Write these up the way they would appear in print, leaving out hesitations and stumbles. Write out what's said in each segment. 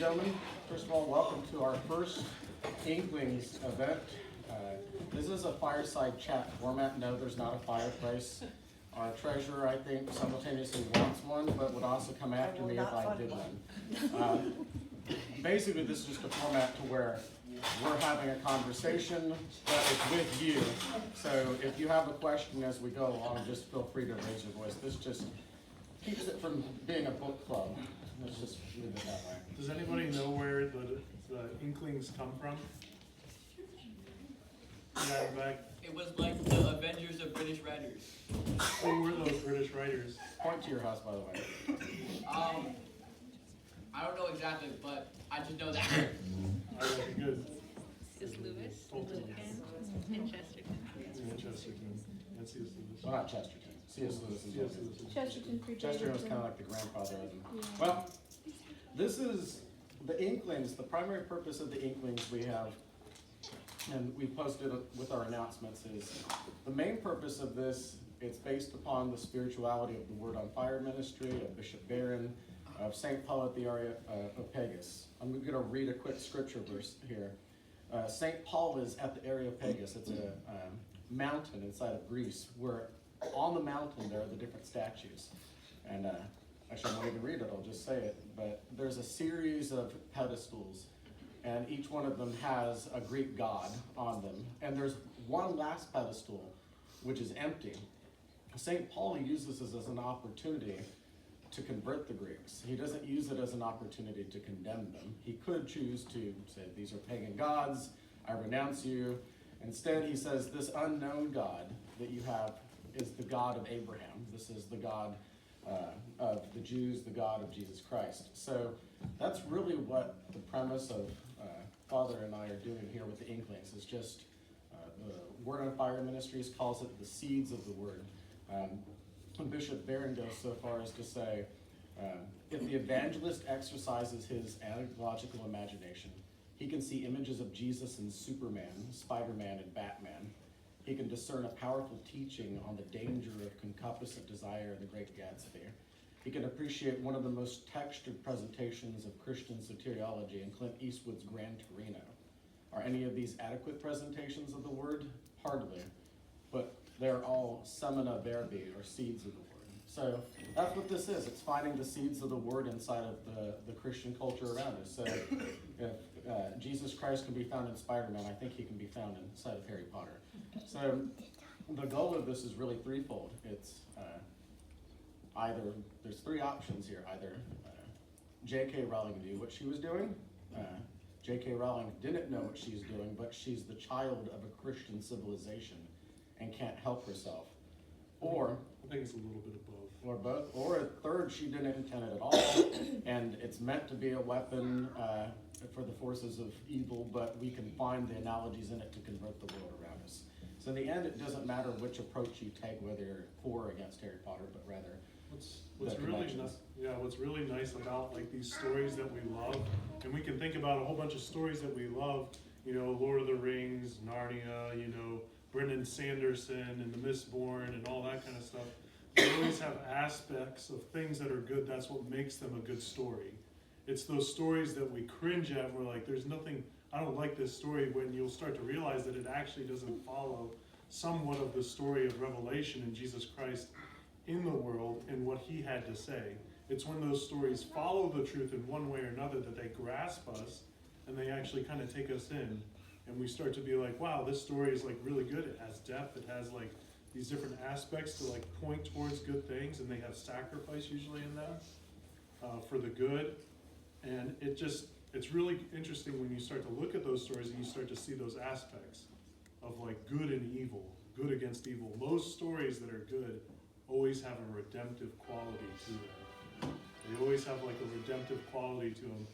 gentlemen, first of all, welcome to our first Inklings event. This is a fireside chat format. No, there's not a fireplace. Our treasurer, I think, simultaneously wants one, but would also come after me if I did one. Basically, this is just a format to where we're having a conversation, but it's with you. So if you have a question as we go along, just feel free to raise your voice. This just keeps it from being a book club. Let's just leave it that way. Does anybody know where the Inklings come from? Yeah, back. It was like the Avengers of British writers. Who were those British writers? Point to your house, by the way. I don't know exactly, but I just know that. Alright, good. C.S. Lewis, Tolkien. and Chesterton. Yeah, Chesterton. That's C.S. Lewis. Well, not Chesterton. C.S. Lewis and C.S. Lewis. Chesterton Chesterton was kind of like the grandfather of them. Well, this is the Inklings. The primary purpose of the Inklings we have, and we posted it with our announcements, is the main purpose of this. It's based upon the spirituality of the Word on Fire ministry of Bishop Barron, of St. Paul at the area of Pegasus. I'm going to read a quick scripture verse here. St. Paul is at the area of Pegasus. It's a mountain inside of Greece where on the mountain there are the different statues. And actually, I won't even read it, I'll just say it. But there's a series of pedestals, and each one of them has a Greek god on them. And there's one last pedestal which is empty. St. Paul uses this as an opportunity to convert the Greeks. He doesn't use it as an opportunity to condemn them. He could choose to say, these are pagan gods, I renounce you. Instead, he says, this unknown God that you have is the God of Abraham. This is the God of the Jews, the God of Jesus Christ. So that's really what the premise of Father and I are doing here with the Inklings, is just the Word on Fire Ministries calls it the seeds of the Word. Bishop Barron goes so far as to say, if the evangelist exercises his analogical imagination, he can see images of Jesus and Superman, Spider-Man, and Batman. He can discern a powerful teaching on the danger of concupiscent desire in the Great Gatsby. He can appreciate one of the most textured presentations of Christian soteriology in Clint Eastwood's Gran Torino. Are any of these adequate presentations of the Word? Hardly. But they're all semina verbi, or seeds of the Word. So that's what this is. It's finding the seeds of the Word inside of the Christian culture around us. So if Jesus Christ can be found in Spider-Man, I think he can be found inside of Harry Potter. So the goal of this is really threefold. It's either, there's three options here. Either J.K. Rowling knew what she was doing. J.K. Rowling didn't know what she's doing, but she's the child of a Christian civilization and can't help herself. Or I think it's a little bit of both. Or both. Or a third, she didn't intend it at all, and it's meant to be a weapon for the forces of evil, but we can find the analogies in it to convert the world around us. So in the end, it doesn't matter which approach you take, whether you're for or against Harry Potter, but rather what's really nice about like these stories that we love, and we can think about a whole bunch of stories that we love, you know, Lord of the Rings, Narnia, you know, Brendan Sanderson and the Mistborn and all that kind of stuff. They always have aspects of things that are good. That's what makes them a good story. It's those stories that we cringe at. We're like, there's nothing, I don't like this story, when you'll start to realize that it actually doesn't follow somewhat of the story of Revelation and Jesus Christ in the world and what he had to say. It's when those stories follow the truth in one way or another that they grasp us and they actually kind of take us in. And we start to be like, wow, this story is like really good. It has depth. It has like these different aspects to like point towards good things, and they have sacrifice usually in them for the good. And it's really interesting when you start to look at those stories and you start to see those aspects of like good and evil, good against evil. Most stories that are good always have a redemptive quality to them. They always have like a redemptive quality to them.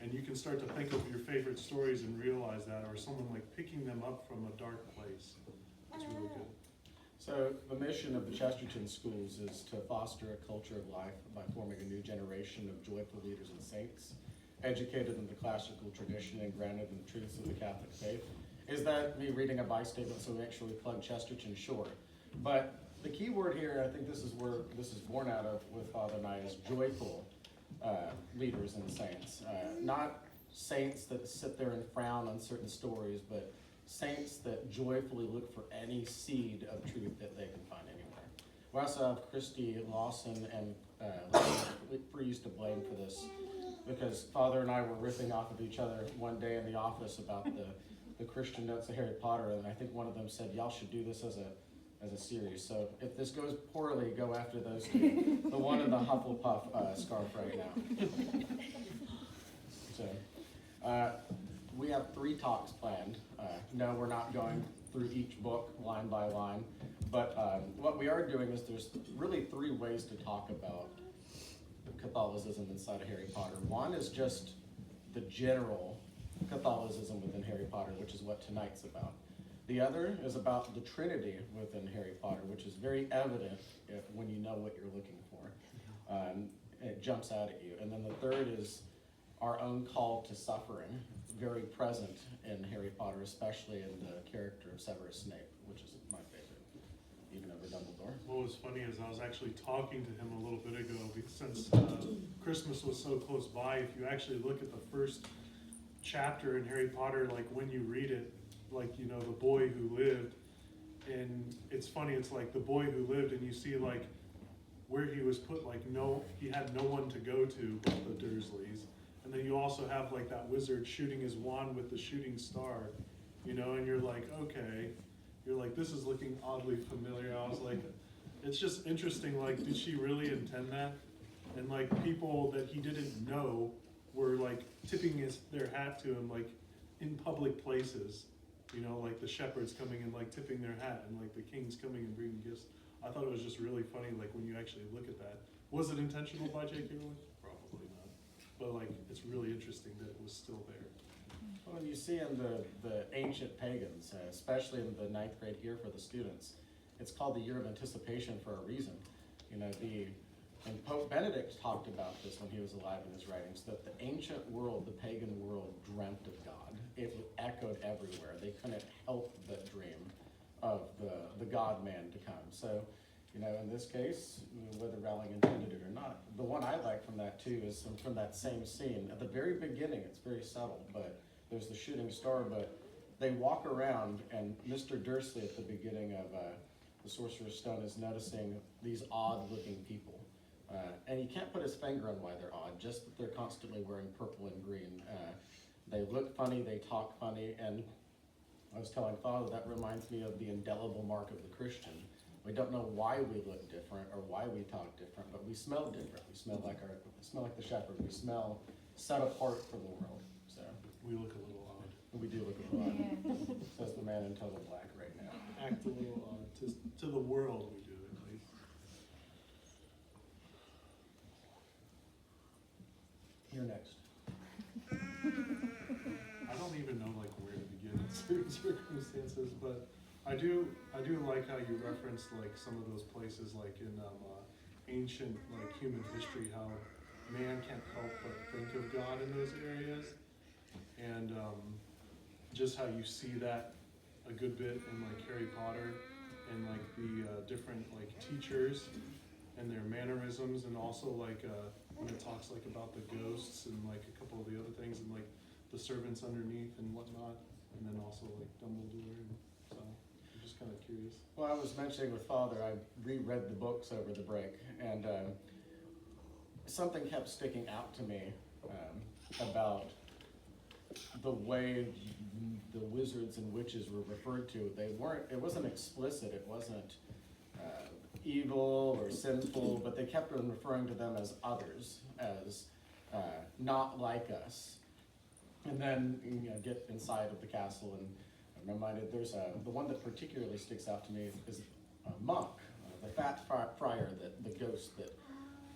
And you can start to think of your favorite stories and realize that, or someone like picking them up from a dark place. It's really good. So the mission of the Chesterton schools is to foster a culture of life by forming a new generation of joyful leaders and saints, educated in the classical tradition and grounded in the truths of the Catholic faith. Is that me reading a by statement so we actually plug Chesterton short? But the key word here, I think this is where this is born out of with Father and I, is joyful. leaders and saints. Not saints that sit there and frown on certain stories, but saints that joyfully look for any seed of truth that they can find anywhere. We also have Christy Lawson and Freeze to blame for this, because Father and I were riffing off of each other one day in the office about the Christian notes of Harry Potter, and I think one of them said, y'all should do this as a series. So if this goes poorly, go after those two. The one in the Hufflepuff scarf right now. So we have 3 talks planned. No, we're not going through each book line by line, but what we are doing is there's really 3 ways to talk about Catholicism inside of Harry Potter. One is just the general Catholicism within Harry Potter, which is what tonight's about. The other is about the Trinity within Harry Potter, which is very evident when you know what you're looking for. It jumps out at you. And then the third is our own call to suffering, very present in Harry Potter, especially in the character of Severus Snape, which is my favorite, even over Dumbledore. What was funny is I was actually talking to him a little bit ago, since Christmas was so close by. If you actually look at the first chapter in Harry Potter, like when you read it, like, you know, the boy who lived, and it's funny, it's like the boy who lived, and you see like where he was put, like he had no one to go to but the Dursleys. And then you also have like that wizard shooting his wand with the shooting star, you know, and you're like, okay, you're like, this is looking oddly familiar. I was like, it's just interesting, like, did she really intend that? And like people that he didn't know were like tipping their hat to him, like in public places, you know, like the shepherds coming and like tipping their hat, and like the kings coming and bringing gifts. I thought it was just really funny, like when you actually look at that. Was it intentional by J.K. Rowling? Probably not. But like, it's really interesting that it was still there. Well, you see in the ancient pagans, especially in the 9th grade here for the students, it's called the year of anticipation for a reason. You know, and Pope Benedict talked about this when he was alive in his writings, that the ancient world, the pagan world, dreamt of God. It echoed everywhere. They couldn't help but dream of the God-man to come. So, you know, in this case, whether Rowling intended it or not, the one I like from that too is from that same scene. At the very beginning, it's very subtle, but there's the shooting star, but they walk around, and Mr. Dursley at the beginning of the Sorcerer's Stone is noticing these odd-looking people. And he can't put his finger on why they're odd, just that they're constantly wearing purple and green. They look funny, they talk funny, and I was telling Father that reminds me of the indelible mark of the Christian. We don't know why we look different or why we talk different, but we smell different. We smell like the shepherd. We smell set apart from the world. So We look a little odd. we do look a little odd. Says the man in total black right now. Act a little odd. To the world we do at least. You're next. I don't even know like where to begin in certain circumstances, but I do like how you referenced like some of those places, like in ancient like human history, how man can't help but think of God in those areas, and just how you see that a good bit in like Harry Potter, and like the different like teachers and their mannerisms, and also like when it talks like about the ghosts and like a couple of the other things, and like the servants underneath and whatnot, and then also like Dumbledore. And so I'm just kind of curious. Well, I was mentioning with Father, I reread the books over the break, and something kept sticking out to me about the way the wizards and witches were referred to. It wasn't explicit, it wasn't evil or sinful, but they kept on referring to them as others, as not like us. And then, you know, get inside of the castle, and I'm reminded there's the one that particularly sticks out to me is a monk, the fat friar, the ghost that,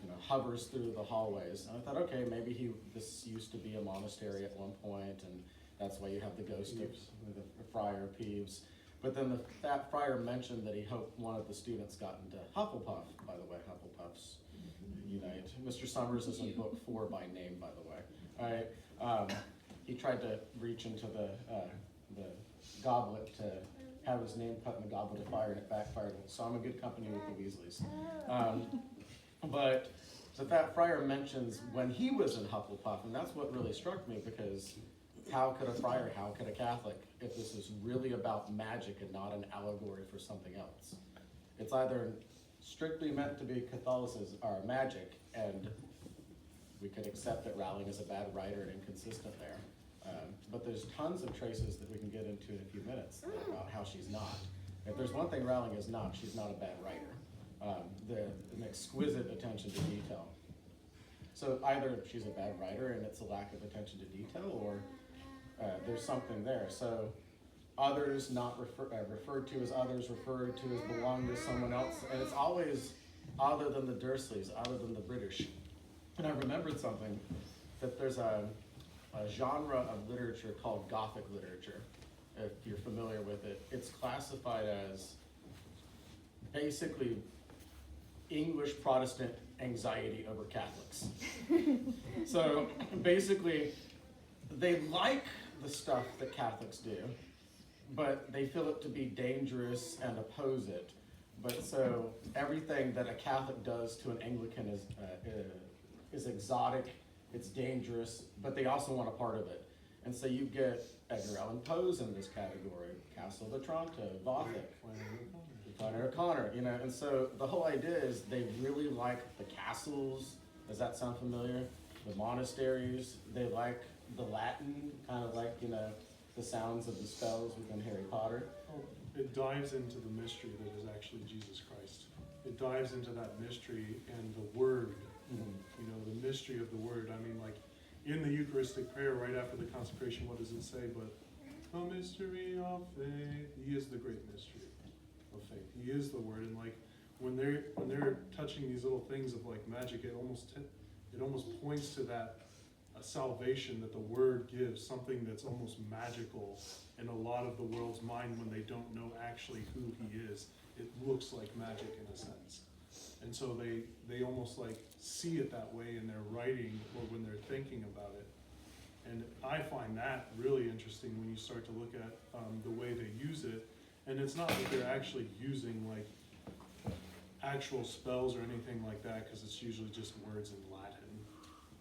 you know, hovers through the hallways. And I thought, okay, maybe this used to be a monastery at one point, and that's why you have the ghost of the friar Peeves. But then the fat friar mentioned that he hoped one of the students got into Hufflepuff. By the way, Hufflepuffs unite. Mr. Summers is in book 4 by name, by the way. All right. He tried to reach into the goblet to have his name cut in the goblet of fire, and it backfired. So I'm in good company with the Weasleys. But But that friar mentions when he was in Hufflepuff, and that's what really struck me, because how could a friar, how could a Catholic, if this is really about magic and not an allegory for something else? It's either strictly meant to be Catholicism or magic, and we could accept that Rowling is a bad writer and inconsistent there. But there's tons of traces that we can get into in a few minutes about how she's not. If there's one thing Rowling is not, she's not a bad writer. An exquisite attention to detail. So either she's a bad writer and it's a lack of attention to detail, or there's something there. So others not referred to as others, referred to as belonging to someone else, and it's always other than the Dursleys, other than the British. And I remembered something, that there's a genre of literature called Gothic literature, if you're familiar with it. It's classified as basically English Protestant anxiety over Catholics. So basically, they like the stuff that Catholics do, but they feel it to be dangerous and oppose it. But so everything that a Catholic does to an Anglican is exotic, it's dangerous, but they also want a part of it. And so you get Edgar Allan Poe's in this category, Castle of Otranto, Vathek, Flannery O'Connor, you know. And so the whole idea is they really like the castles. Does that sound familiar? The monasteries. They like the Latin, kind of like, you know, the sounds of the spells within Harry Potter. It dives into the mystery that is actually Jesus Christ. It dives into that mystery and the Word, you know, the mystery of the Word. I mean, like, in the Eucharistic prayer, right after the consecration, what does it say? But the mystery of faith. He is the great mystery of faith. He is the Word. And like, when they're touching these little things of like magic, it almost points to that salvation that the Word gives, something that's almost magical in a lot of the world's mind when they don't know actually who He is. It looks like magic in a sense. And so they almost like see it that way in their writing or when they're thinking about it. And I find that really interesting when you start to look at the way they use it. And it's not that they're actually using like actual spells or anything like that, because it's usually just words in Latin.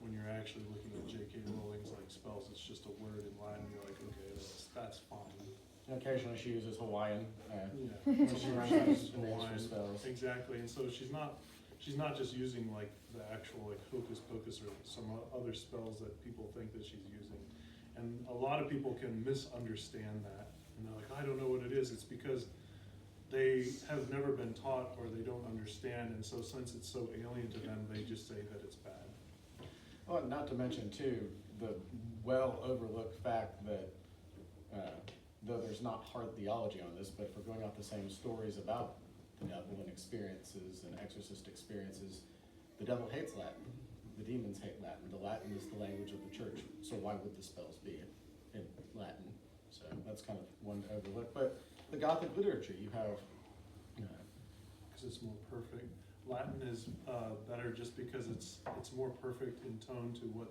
When you're actually looking at J.K. Rowling's like spells, it's just a word in Latin. You're like, okay, that's fine. And occasionally she uses Hawaiian. Yeah. When she runs out of names for Hawaiian. spells. Exactly, and so she's not just using like the actual like hocus pocus or some other spells that people think that she's using. And a lot of people can misunderstand that, and they're like, I don't know what it is. It's because they have never been taught or they don't understand, and so since it's so alien to them, they just say that it's bad. Well, not to mention too, the well overlooked fact that though there's not hard theology on this, but if we're going off the same stories about the devil and experiences and exorcist experiences, the devil hates Latin. The demons hate Latin. The Latin is the language of the church, so why would the spells be in Latin? So that's kind of one to overlook. But the Gothic literature, you have... Because it's more perfect. Latin is better just because it's more perfect in tone to what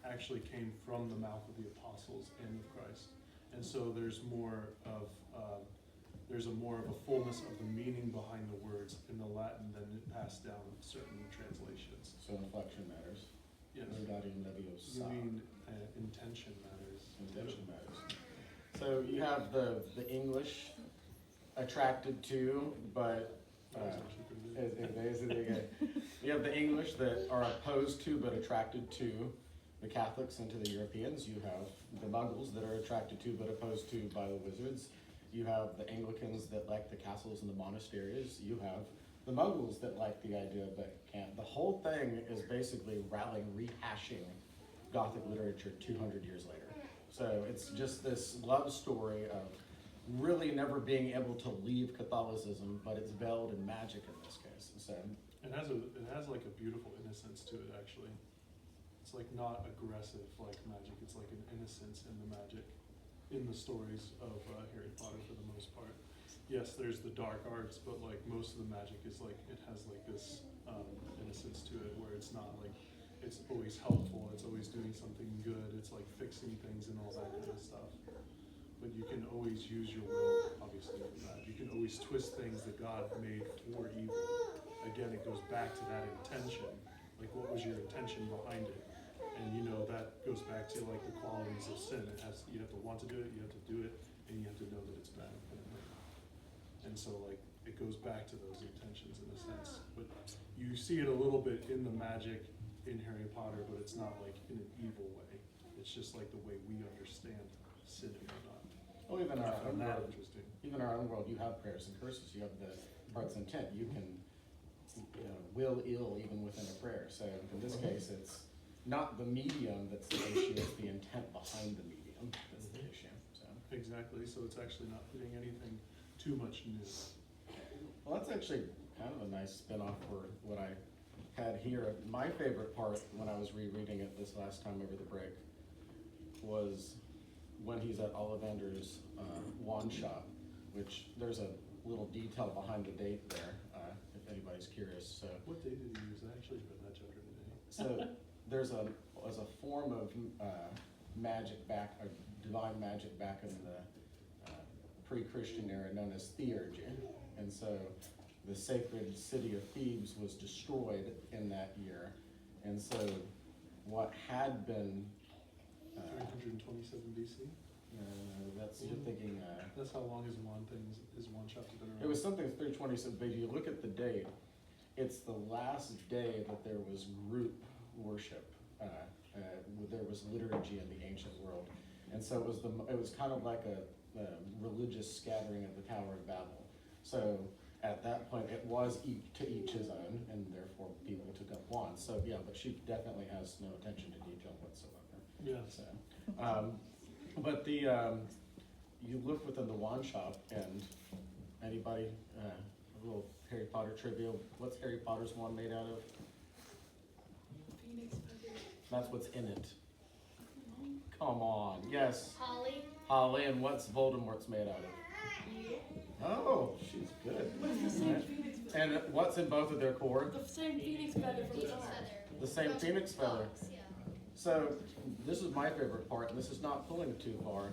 actually came from the mouth of the apostles and of Christ. And so there's more of a fullness of the meaning behind the words in the Latin than it passed down certain translations. So inflection matters. Yes. You mean intention matters. Intention matters. So you have the English attracted to, but you have the English that are opposed to but attracted to the Catholics and to the Europeans. You have the Muggles that are attracted to but opposed to by the Wizards. You have the Anglicans that like the castles and the monasteries. You have the Muggles that like the idea but can't. The whole thing is basically Rowling rehashing Gothic literature 200 years later. So it's just this love story of really never being able to leave Catholicism, but it's veiled in magic in this case. So it has like a beautiful innocence to it, actually. It's like not aggressive like magic. It's like an innocence in the magic, in the stories of Harry Potter for the most part. Yes, there's the dark arts, but like most of the magic is like, it has like this innocence to it where it's not like, it's always helpful, it's always doing something good, it's like fixing things and all that kind of stuff. But you can always use your will, obviously, for that. You can always twist things that God made for evil. Again, it goes back to that intention. Like, what was your intention behind it? And you know, that goes back to like the qualities of sin. You have to want to do it, you have to do it, and you have to know that it's bad. And so like, it goes back to those intentions in a sense. But you see it a little bit in the magic in Harry Potter, but it's not like in an evil way. It's just like the way we understand sin and whatnot. Well, even I our found own that world, interesting. even our own world, you have prayers and curses. You have the heart's intent. You can will ill even within a prayer. So in this case, it's not the medium that's the issue; it's the intent behind the medium that's the issue. So. Exactly. So it's actually not hitting anything too much new. Well, that's actually kind of a nice spin-off for what I had here. My favorite part when I was rereading it this last time over the break was when he's at Ollivander's wand shop, which there's a little detail behind the date there, if anybody's curious. So, What day did he use? I actually read that chapter today. so there's a form of magic back, or divine magic back in the pre-Christian era known as theurgy. And so the sacred city of Thebes was destroyed in that year. And so what had been, 327 BC? that's, you're thinking, That's how long his wand shop's been around. it was something 327, but you look at the date, it's the last day that there was group worship. There was liturgy in the ancient world. And so it was kind of like a religious scattering of the Tower of Babel. So at that point, it was to each his own, and therefore people took up wands. So yeah, but she definitely has no attention to detail whatsoever. Yeah. So, but you look within the wand shop, and anybody, a little Harry Potter trivia. What's Harry Potter's wand made out of? Phoenix feather. That's what's in it. Come on, yes. Holly. Holly, and what's Voldemort's made out of? Oh, she's good. What's the same phoenix feather? And what's in both of their core? The same phoenix feather from Phoenix Thor. feather. The same phoenix feather. Yeah. So, this is my favorite part, and this is not pulling it too far.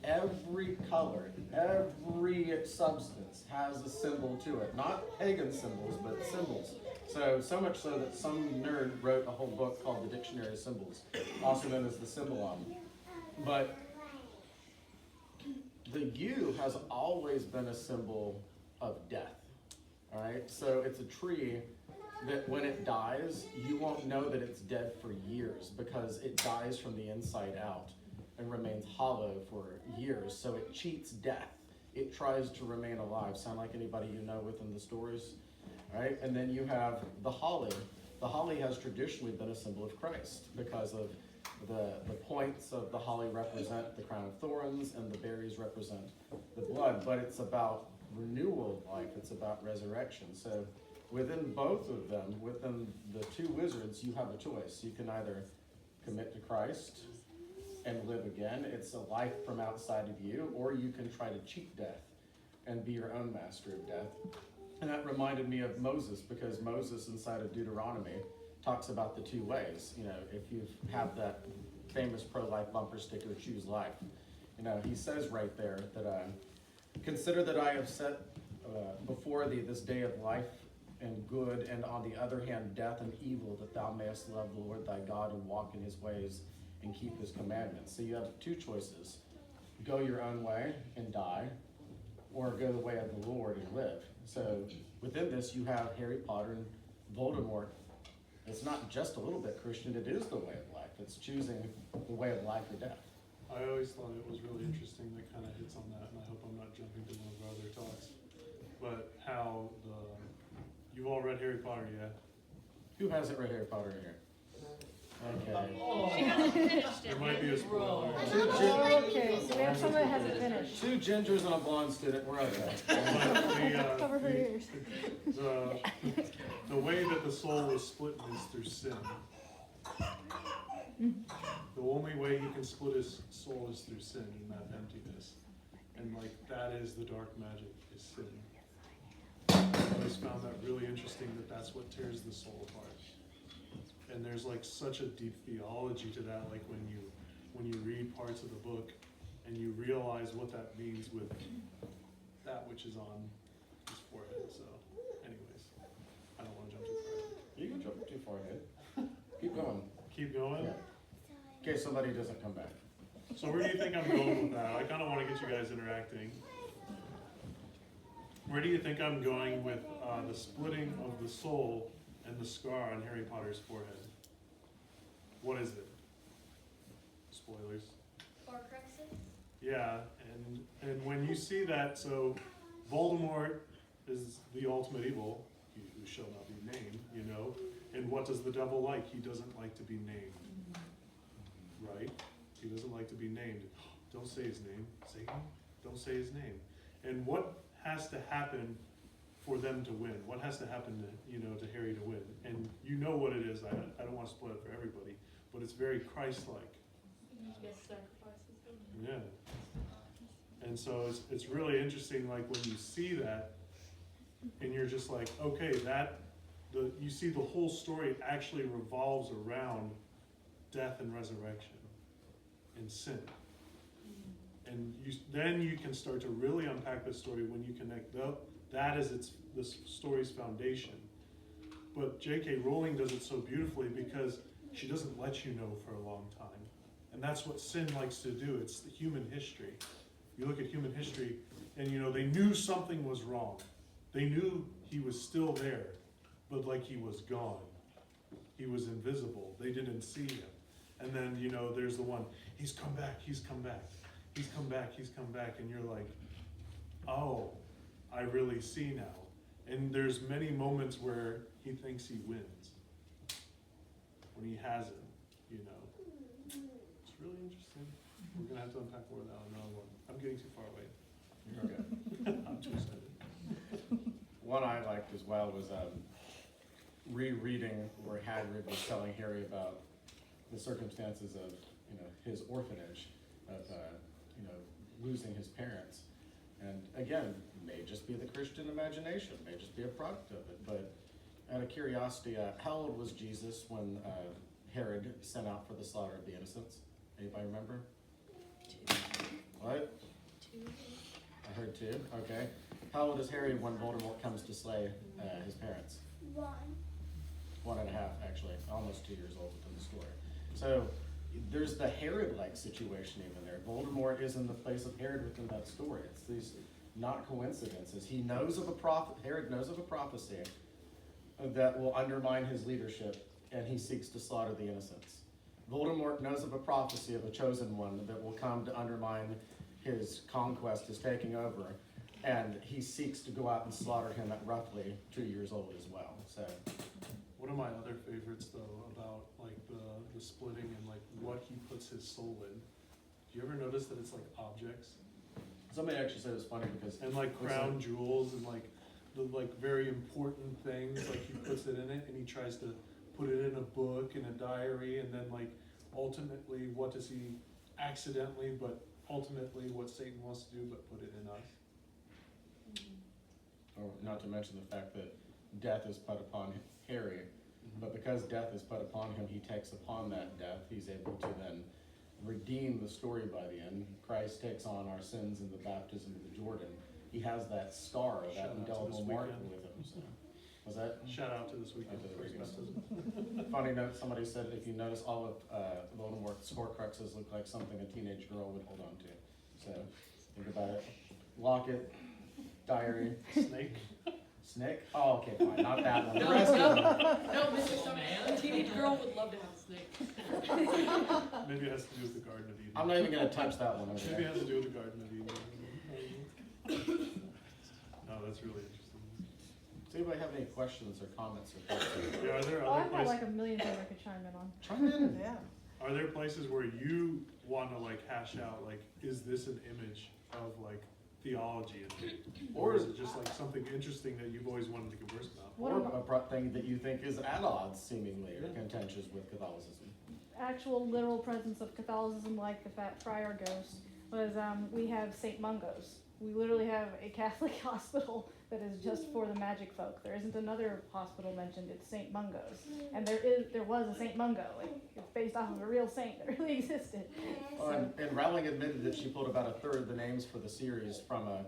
Every color, every substance has a symbol to it. Not pagan symbols, but symbols. So much so that some nerd wrote a whole book called The Dictionary of Symbols, also known as the Symbolon. But the U has always been a symbol of death. All right, so it's a tree that when it dies, you won't know that it's dead for years because it dies from the inside out and remains hollow for years. So it cheats death. It tries to remain alive. Sound like anybody you know within the stories? All right, and then you have the holly. The holly has traditionally been a symbol of Christ because of the points of the holly represent the crown of thorns and the berries represent the blood, but it's about renewal of life. It's about resurrection. So within both of them, within the two wizards, you have a choice. You can either commit to Christ and live again. It's a life from outside of you, or you can try to cheat death and be your own master of death. And that reminded me of Moses, because Moses inside of Deuteronomy talks about the two ways. You know, if you have that famous pro-life bumper sticker, choose life. You know, he says right there that consider that I have set before thee this day of life and good, and on the other hand death and evil, that thou mayest love the Lord thy God and walk in his ways and keep his commandments. So you have two choices: go your own way and die, or go the way of the Lord and live. So within this, you have Harry Potter and Voldemort. It's not just a little bit Christian, it is the way of life. It's choosing the way of life or death. I always thought it was really interesting that kind of hits on that, and I hope I'm not jumping to one of our other talks. But how you've all read Harry Potter, yeah? Who hasn't read Harry Potter in here? Okay. She hasn't finished it. There might be a spoiler. Okay, so we have someone that hasn't finished. Two gingers and a blonde student, we're okay. But Cover her ears. the way that the soul is split is through sin. The only way he can split his soul is through sin and that emptiness. And like that is the dark magic, is sin. I always found that really interesting, that that's what tears the soul apart. And there's like such a deep theology to that, like when you read parts of the book and you realize what that means with that which is on his forehead. So anyways, I don't want to jump too far. You can jump too far ahead. Keep going? Yeah. In case somebody doesn't come back. So where do you think I'm going with that? I kind of want to get you guys interacting. Where do you think I'm going with the splitting of the soul and the scar on Harry Potter's forehead? What is it? Spoilers. Horcruxes? Yeah, and when you see that, so Voldemort is the ultimate evil, he who shall not be named, you know. And what does the devil like? He doesn't like to be named, right? He doesn't like to be named. Don't say his name, Satan. Don't say his name. And what has to happen for them to win? What has to happen to to Harry to win? And you know what it is. I don't want to spoil it for everybody, but it's very Christ-like. Yes, sacrifices them. Yeah. And so it's really interesting, like when you see that, and you're just like, okay, you see the whole story actually revolves around death and resurrection and sin. And then you can start to really unpack the story when you connect that as the story's foundation. But J.K. Rowling does it so beautifully because she doesn't let you know for a long time. And that's what sin likes to do. It's the human history. You look at human history and they knew something was wrong. They knew he was still there, but like he was gone. He was invisible. They didn't see him. And then, there's the one, he's come back, he's come back. He's come back, he's come back. And you're like, oh, I really see now. And there's many moments where he thinks he wins. When he hasn't, It's really interesting. We're going to have to unpack more of that on another one. I'm getting too far away. You're okay. I'm too excited. One I liked as well was rereading where Hagrid was telling Harry about the circumstances of his orphanage, of losing his parents, and again, may just be the Christian imagination, may just be a product of it. But out of curiosity, how old was Jesus when Herod sent out for the slaughter of the innocents? Anybody remember? 2. What? 2. I heard 2. Okay. How old is Harry when Voldemort comes to slay his parents? 1. 1.5, actually. Almost 2 years old within the story. So there's the Herod-like situation even there. Voldemort is in the place of Herod within that story. It's these not coincidences. He knows of Herod knows of a prophecy that will undermine his leadership, and he seeks to slaughter the innocents. Voldemort knows of a prophecy of a chosen one that will come to undermine his conquest, his taking over, and he seeks to go out and slaughter him at roughly 2 years old as well. So One of my other favorites, though, about like the splitting and like what he puts his soul in. Do you ever notice that it's like objects somebody actually said it was funny because and like crown jewels and like the like very important things? Like he puts it in it and he tries to put it in a book, in a diary, and then like ultimately, what does he accidentally, but ultimately what Satan wants to do, but put it in us. or not to mention the fact that death is put upon Harry, but because death is put upon him, he takes upon that death. He's able to then redeem the story by the end. Christ takes on our sins in the baptism of the Jordan. He has that scar, Shout that out to indelible this mark weekend. with him. So. Was that? Shout out to this weekend Out to the for his weekend. baptism. Funny note, somebody said if you notice all of Voldemort's Horcruxes look like something a teenage girl would hold on to. So think about it. Locket, diary, Snake. snake. Oh, okay, fine, not that one. The rest of them. No, Mr. Summer, a teenage girl would love to have a snake. Maybe it has to do with the Garden of Eden. I'm not even gonna touch that one over Maybe it there. has to do with the Garden of Eden. No, that's really interesting. Does anybody have any questions or comments or thoughts? Yeah, are there Oh, other I've got places? like a million things I could chime in on. Chime in. Yeah. Are there places where you want to like hash out like, is this an image of like theology, or is it just like something interesting that you've always wanted to converse about? What Or about a thing that you think is at odds, seemingly, or contentious with Catholicism. actual literal presence of Catholicism, like the Fat Friar Ghost, was we have St. Mungo's. We literally have a Catholic hospital that is just for the magic folk. There isn't another hospital mentioned. It's St. Mungo's, and there was a St. Mungo. It's based off of a real saint that really existed. Oh, and Rowling admitted that she pulled about a third of the names for the series from a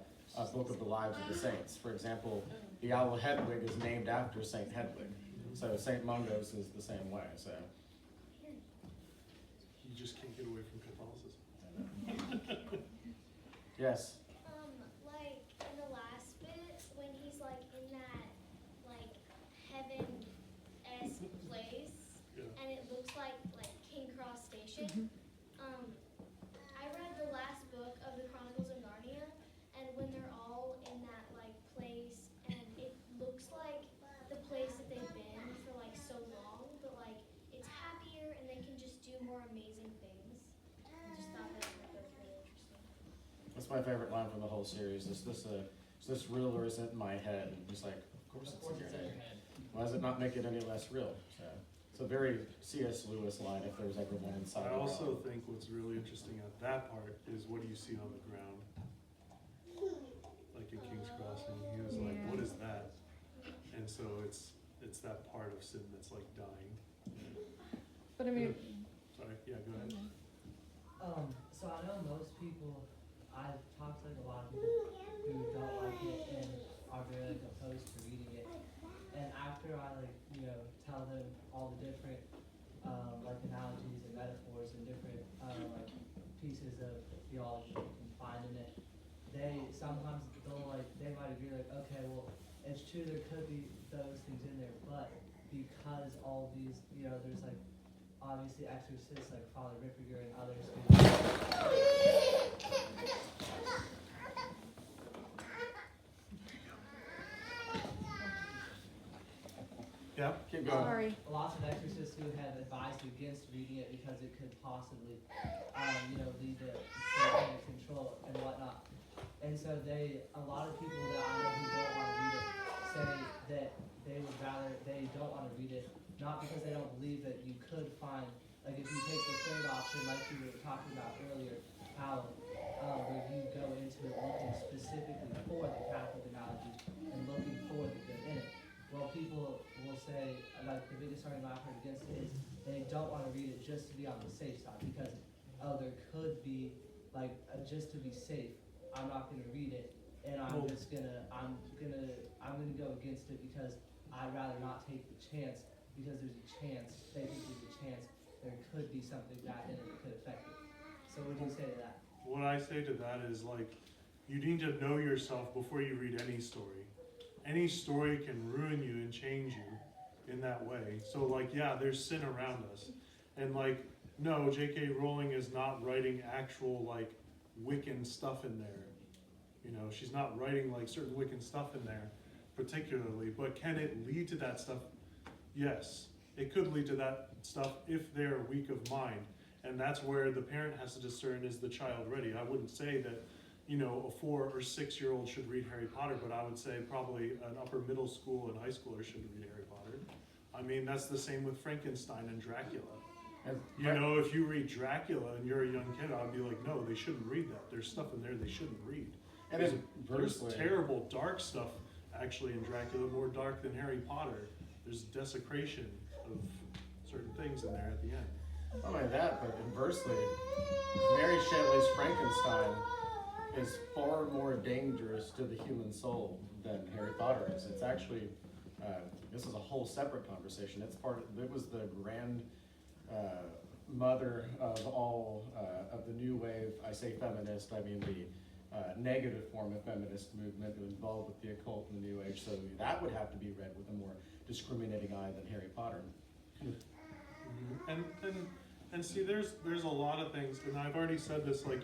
book of the lives of the saints. For example, the owl Hedwig is named after Saint Hedwig. So Saint Mungo's is the same way. So just can't get away from Catholicism. Yes. Like in the last bit, when he's like in that like heaven-esque place, Yeah. and it looks like King Cross Station. I read the last book of the Chronicles of Narnia, and when they're all in that like place, and it looks like the place that they've been for like so long, but like it's happier and they can just do more amazing things. I just thought that was really interesting. That's my favorite line from the whole series. Is this real or is it in my head? And he's like, of course it's in your head. Why does it not make it any less real? So it's a very C.S. Lewis line if there's ever one inside. I also think what's really interesting at that part is what do you see on the ground? Like in King's Crossing, he was like, what is that? And so it's that part of sin that's like dying. But I mean, Sorry, yeah, go ahead. So I know most people, I've talked to like a lot of people who don't like it and are very like opposed to reading it. And after I like, tell them all the different like analogies and metaphors and different like pieces of theology you can find in it, they sometimes they might agree like, okay, well, it's true there could be those things in there, but because all these, there's like obviously exorcists like Father Ripperger and others who Yeah. Keep going. sorry. lots of exorcists who have advised against reading it because it could possibly, lead to satanic control and whatnot. And so a lot of people that I know who don't want to read it say that they don't want to read it, not because they don't believe that you could find, like if you take the third option, like you were talking about earlier, how where you go into it looking specifically for the Catholic analogy and looking for the good in it. Well, people will say, like the biggest argument I've heard against it is they don't want to read it just to be on the safe side because, there could be, like, just to be safe, I'm not going to read it, and I'm gonna go against it because I'd rather not take the chance because there's a chance, they think there's a chance there could be something bad in it that could affect it. So what do you say to that? What I say to that is like, you need to know yourself before you read any story. Any story can ruin you and change you in that way. So like, yeah, there's sin around us. And like, no, J.K. Rowling is not writing actual like Wiccan stuff in there. She's not writing like certain Wiccan stuff in there particularly, but can it lead to that stuff? Yes, it could lead to that stuff if they're weak of mind. And that's where the parent has to discern, is the child ready? I wouldn't say that, a 4 or 6 year old should read Harry Potter, but I would say probably an upper middle school and high schooler should read Harry Potter. I mean, that's the same with Frankenstein and Dracula. If you read Dracula and you're a young kid, I'd be like, no, they shouldn't read that. There's stuff in there they shouldn't read. And There's terrible dark stuff actually in Dracula, more dark than Harry Potter. There's desecration of certain things in there at the end. Not only that, but inversely, Mary Shelley's Frankenstein is far more dangerous to the human soul than Harry Potter is. It's actually, this is a whole separate conversation. It was the grand mother of all of the new wave. I say feminist, I mean the negative form of feminist movement involved with the occult and the New Age. So that would have to be read with a more discriminating eye than Harry Potter. And see, there's a lot of things, and I've already said this, like,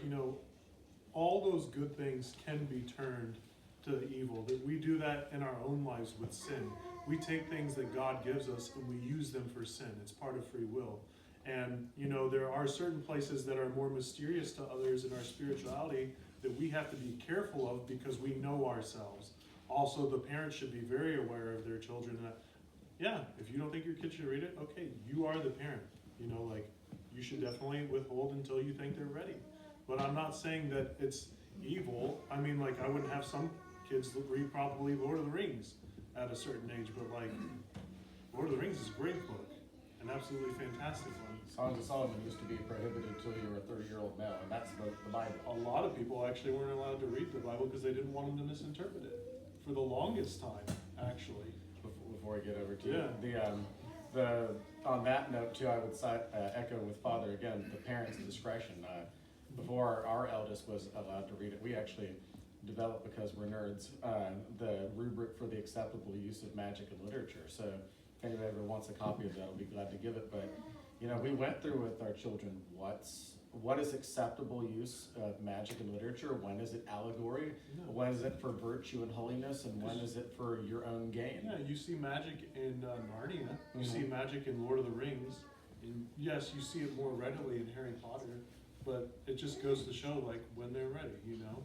all those good things can be turned to evil. That we do that in our own lives with sin. We take things that God gives us and we use them for sin. It's part of free will. And, there are certain places that are more mysterious to others in our spirituality that we have to be careful of because we know ourselves. Also, the parents should be very aware of their children. That, yeah, if you don't think your kid should read it, okay, you are the parent. You should definitely withhold until you think they're ready. But I'm not saying that it's evil. I mean, like, I wouldn't have some kids that read probably Lord of the Rings at a certain age, but like, Lord of the Rings is a great book, an absolutely fantastic one. Songs of Solomon used to be prohibited until you were a 30-year-old male, and that's the Bible. A lot of people actually weren't allowed to read the Bible because they didn't want them to misinterpret it for the longest time, actually. Before we get over to On that note too, I would echo with Father again, the parents' discretion. Before our eldest was allowed to read it, we actually developed, because we're nerds, the rubric for the acceptable use of magic and literature. So if anybody ever wants a copy of that, I'll be glad to give it. But you know, we went through with our children what is acceptable use of magic and literature? When is it allegory? No. When is it for virtue and holiness? And when is it for your own gain? Yeah, you see magic in Narnia. You Mhm. see magic in Lord of the Rings. And yes, you see it more readily in Harry Potter, but it just goes to show, like, when they're ready, you know?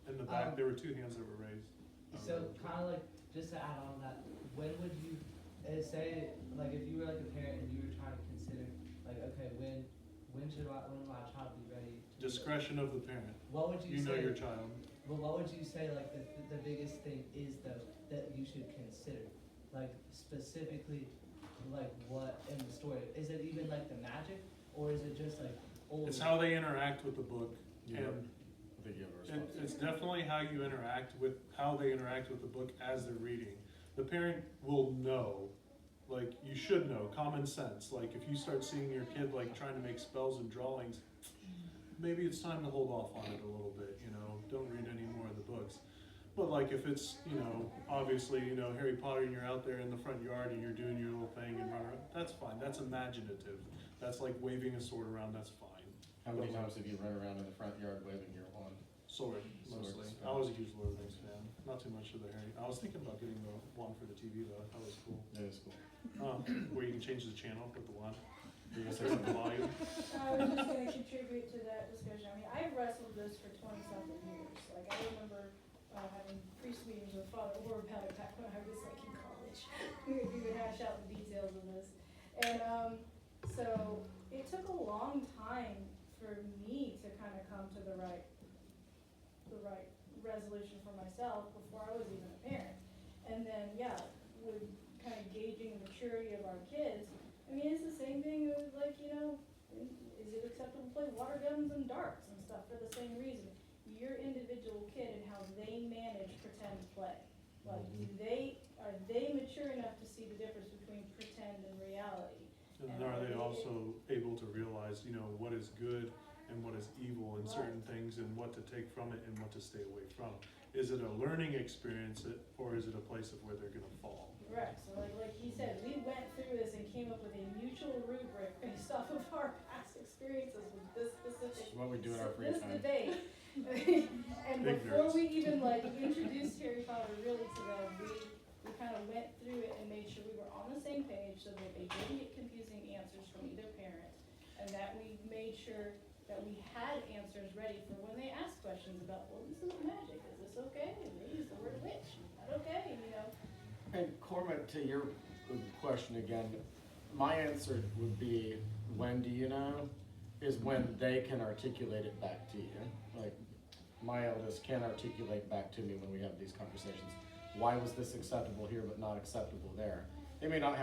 In the back, there were two hands that were raised. So kind of like, just to add on that, when would you say, like, if you were like a parent and you were trying to consider, like, okay, when will my child be ready? Discretion of the parent. What would you You say? know your child. Well, what would you say, like, the biggest thing is, though, that you should consider? Like, specifically, like, what in the story? Is it even, like, the magic, or is it just, like, old? It's how they interact with the book. Yeah. And I think you have a it's responsibility. definitely how you interact with, how they interact with the book as they're reading. The parent will know, like, you should know, common sense. Like, if you start seeing your kid, like, trying to make spells and drawings, maybe it's time to hold off on it a little bit, you know, don't read any more of the books. But like, if it's, you know, obviously, you know, Harry Potter and you're out there in the front yard and you're doing your little thing and running around, that's fine, that's imaginative. That's like waving a sword around, that's fine. How many times have you run around in the front yard waving your wand? Sword, mostly. Swords, I was a huge Lord of the Rings fan, not too much of the Harry. I was thinking about getting the wand for the TV though, that was cool. That is cool. Where you can change the channel with the wand, You're gonna say the something? volume. I was just gonna contribute to that discussion. I mean, I've wrestled this for 20-something years. Like, I remember having priest meetings with Father Or about it back when I was like in college. We would hash out the details of this. And so it took a long time for me to kind of come to the right resolution for myself before I was even a parent. And then, yeah, with kind of gauging the maturity of our kids, I mean, it's the same thing with, like, you know, is it acceptable to play water guns and darts and stuff for the same reason? Your individual kid and how they manage pretend play. Like, are they mature enough to see the difference between pretend and reality? And are they also able to realize, you know, what is good and what is evil in certain things and what to take from it and what to stay away from? Is it a learning experience or is it a place of where they're gonna fall? Correct. So like he said, we went through this and came up with a mutual rubric based off of our past experiences with this specific. It's what we do in our free this time. debate. And before we even like introduced Harry Potter really to them, we kind of went through it and made sure we were on the same page so that they didn't get confusing answers from either parent, and that we made sure that we had answers ready for when they ask questions about, well, this is magic, is this okay? And they use the word witch, is that okay? You know. And Cormac, to your question again, my answer would be, when do you know? Is when they can articulate it back to you. Like, my eldest can articulate back to me when we have these conversations. Why was this acceptable here but not acceptable there? They may not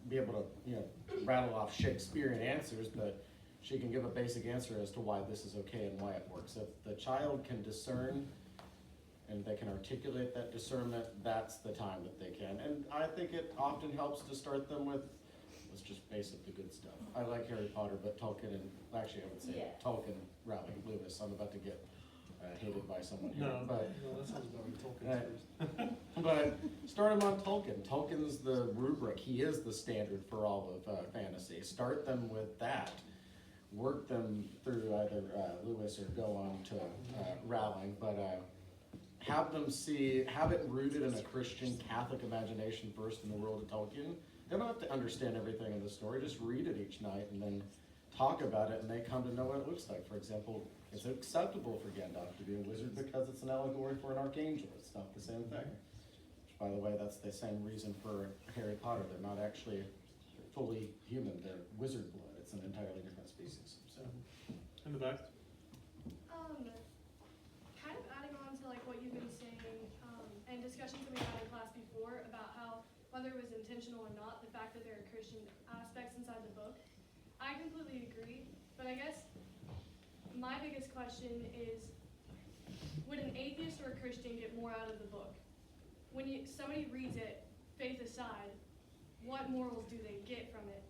be able to, you know, rattle off Shakespearean answers, but she can give a basic answer as to why this is okay and why it works. If the child can discern and they can articulate that discernment, that's the time that they can. And I think it often helps to start them with, let's just face it, the good stuff. I like Harry Potter, but Tolkien and, actually I would say Tolkien, Rowling, Lewis. I'm about to get hated by someone here. No, But that sounds about right. Tolkien's first. but start them on Tolkien. Tolkien's the rubric. He is the standard for all of fantasy. Start them with that. Work them through either Lewis or go on to Rowling. But have it rooted in a Christian Catholic imagination first in the world of Tolkien. They don't have to understand everything in the story. Just read it each night and then talk about it, and they come to know what it looks like. For example, is it acceptable for Gandalf to be a wizard because it's an allegory for an archangel? It's not the same thing. Which, by the way, that's the same reason for Harry Potter. They're not actually fully human. They're wizard blood. It's an entirely different species. So, In the back. Kind of adding on to like what you've been saying, and discussions that we had in class before about how whether it was intentional or not, the fact that there are Christian aspects inside the book, I completely agree. But I guess my biggest question is, would an atheist or a Christian get more out of the book? When somebody reads it, faith aside, what morals do they get from it?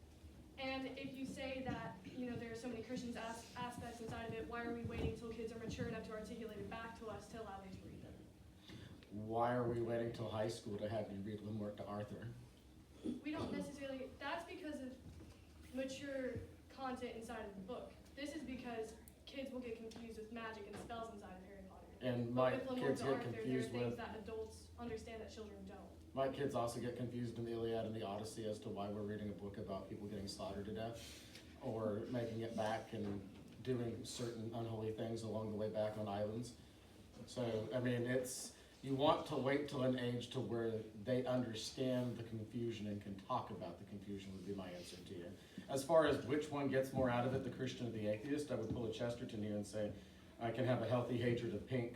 And if you say that, there are so many Christian aspects inside of it, why are we waiting till kids are mature enough to articulate it back to us to allow them to read them? Why are we waiting till high school to have you read Homework to Arthur? We don't necessarily, that's because of mature content inside of the book. This is because kids will get confused with magic and spells inside of Harry Potter. And But my with Homework kids to get Arthur, there are confused things with, that adults understand that children don't. my kids also get confused in the Iliad and the Odyssey as to why we're reading a book about people getting slaughtered to death, or making it back and doing certain unholy things along the way back on islands. So, I mean, you want to wait till an age to where they understand the confusion and can talk about the confusion would be my answer to you. As far as which one gets more out of it, the Christian or the atheist, I would pull a Chesterton here and say, I can have a healthy hatred of pink.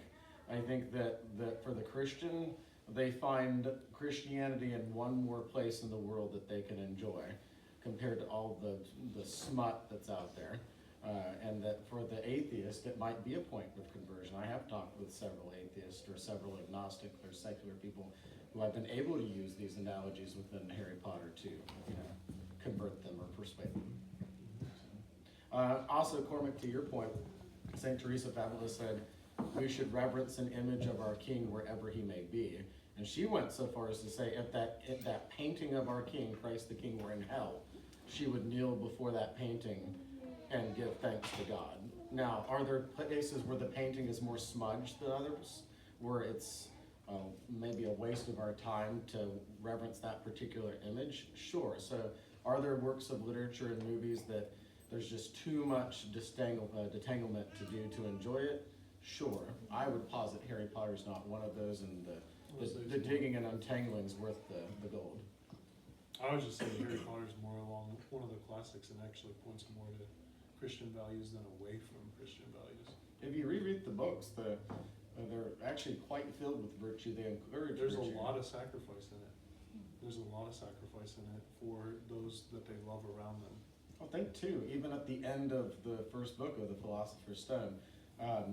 I think that for the Christian, they find Christianity in one more place in the world that they can enjoy compared to all the smut that's out there. And that for the atheist, it might be a point with conversion. I have talked with several atheists or several agnostic or secular people who have been able to use these analogies within Harry Potter to, convert them or persuade them. Also, Cormac, to your point, St. Teresa of Avila said, we should reverence an image of our king wherever he may be. And she went so far as to say, if that painting of our king, Christ the King, were in hell, she would kneel before that painting and give thanks to God. Now, are there places where the painting is more smudged than others, where it's maybe a waste of our time to reverence that particular image? Sure. So are there works of literature and movies that there's just too much detanglement to do to enjoy it? Sure. I would posit Harry Potter's not one of those, and the digging and untangling's worth the gold. I would just say Harry Potter's more along one of the classics and actually points more to Christian values than away from Christian values. If you reread the books, they're actually quite filled with virtue. They encourage There's virtue. a lot of sacrifice in it. There's a lot of sacrifice in it for those that they love around them. I think too, even at the end of the first book of the Philosopher's Stone, how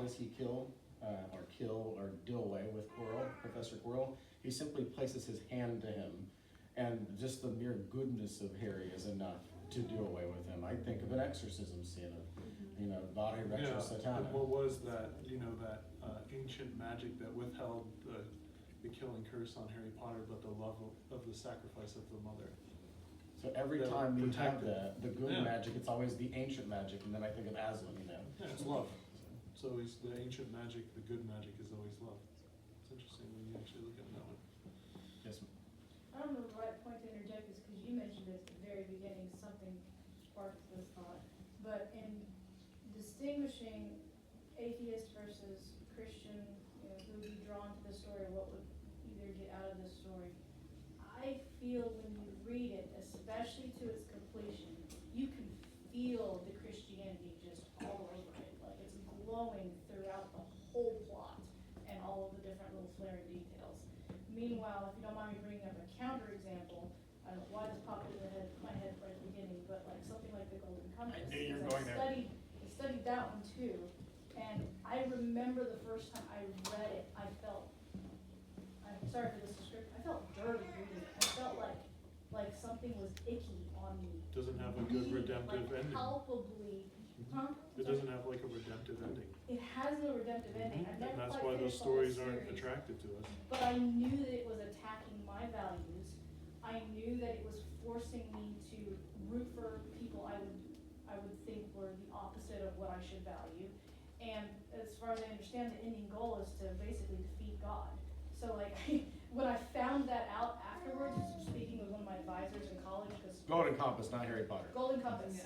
does he kill or do away with Quirrell, Professor Quirrell? He simply places his hand to him, and just the mere goodness of Harry is enough to do away with him. I think of an exorcism scene of, Vade Retro Satana. And what was that, that ancient magic that withheld the killing curse on Harry Potter, but the love of the sacrifice of the mother? So every That time you have protected. the good Yeah. magic, it's always the ancient magic, and then I think of Aslan, Yeah, it's love. So it's the ancient magic, the good magic is always love. It's interesting when you actually look at it that way. Yes, ma'am. I don't know the right point to interject is because you mentioned at the very beginning something sparked this thought. But in distinguishing atheist versus Christian, who would be drawn to the story, what would either get out of this story, I feel when you read it, especially to its completion, you can feel the Christianity just all over it. Like it's glowing throughout the whole plot and all of the different little flaring details. Meanwhile, if you don't mind me bringing up a counterexample, I don't know why this popped into my head right at the beginning, but like something like the Golden Compass. I knew you were because going there. I studied that one too, and I remember the first time I read it, I'm sorry for this description, I felt dirty reading it. I felt like something was icky on me. Doesn't have a good redemptive like ending. palpably, huh? It doesn't have like a redemptive ending. It has no redemptive ending. I've And never that's quite why those finished the whole stories aren't series. attractive to us. But I knew that it was attacking my values. I knew that it was forcing me to root for people I would think were the opposite of what I should value. And as far as I understand, the ending goal is to basically defeat God. So like, when I found that out afterwards, speaking with one of my advisors in college, because Golden Compass, not Harry Potter. Golden Compass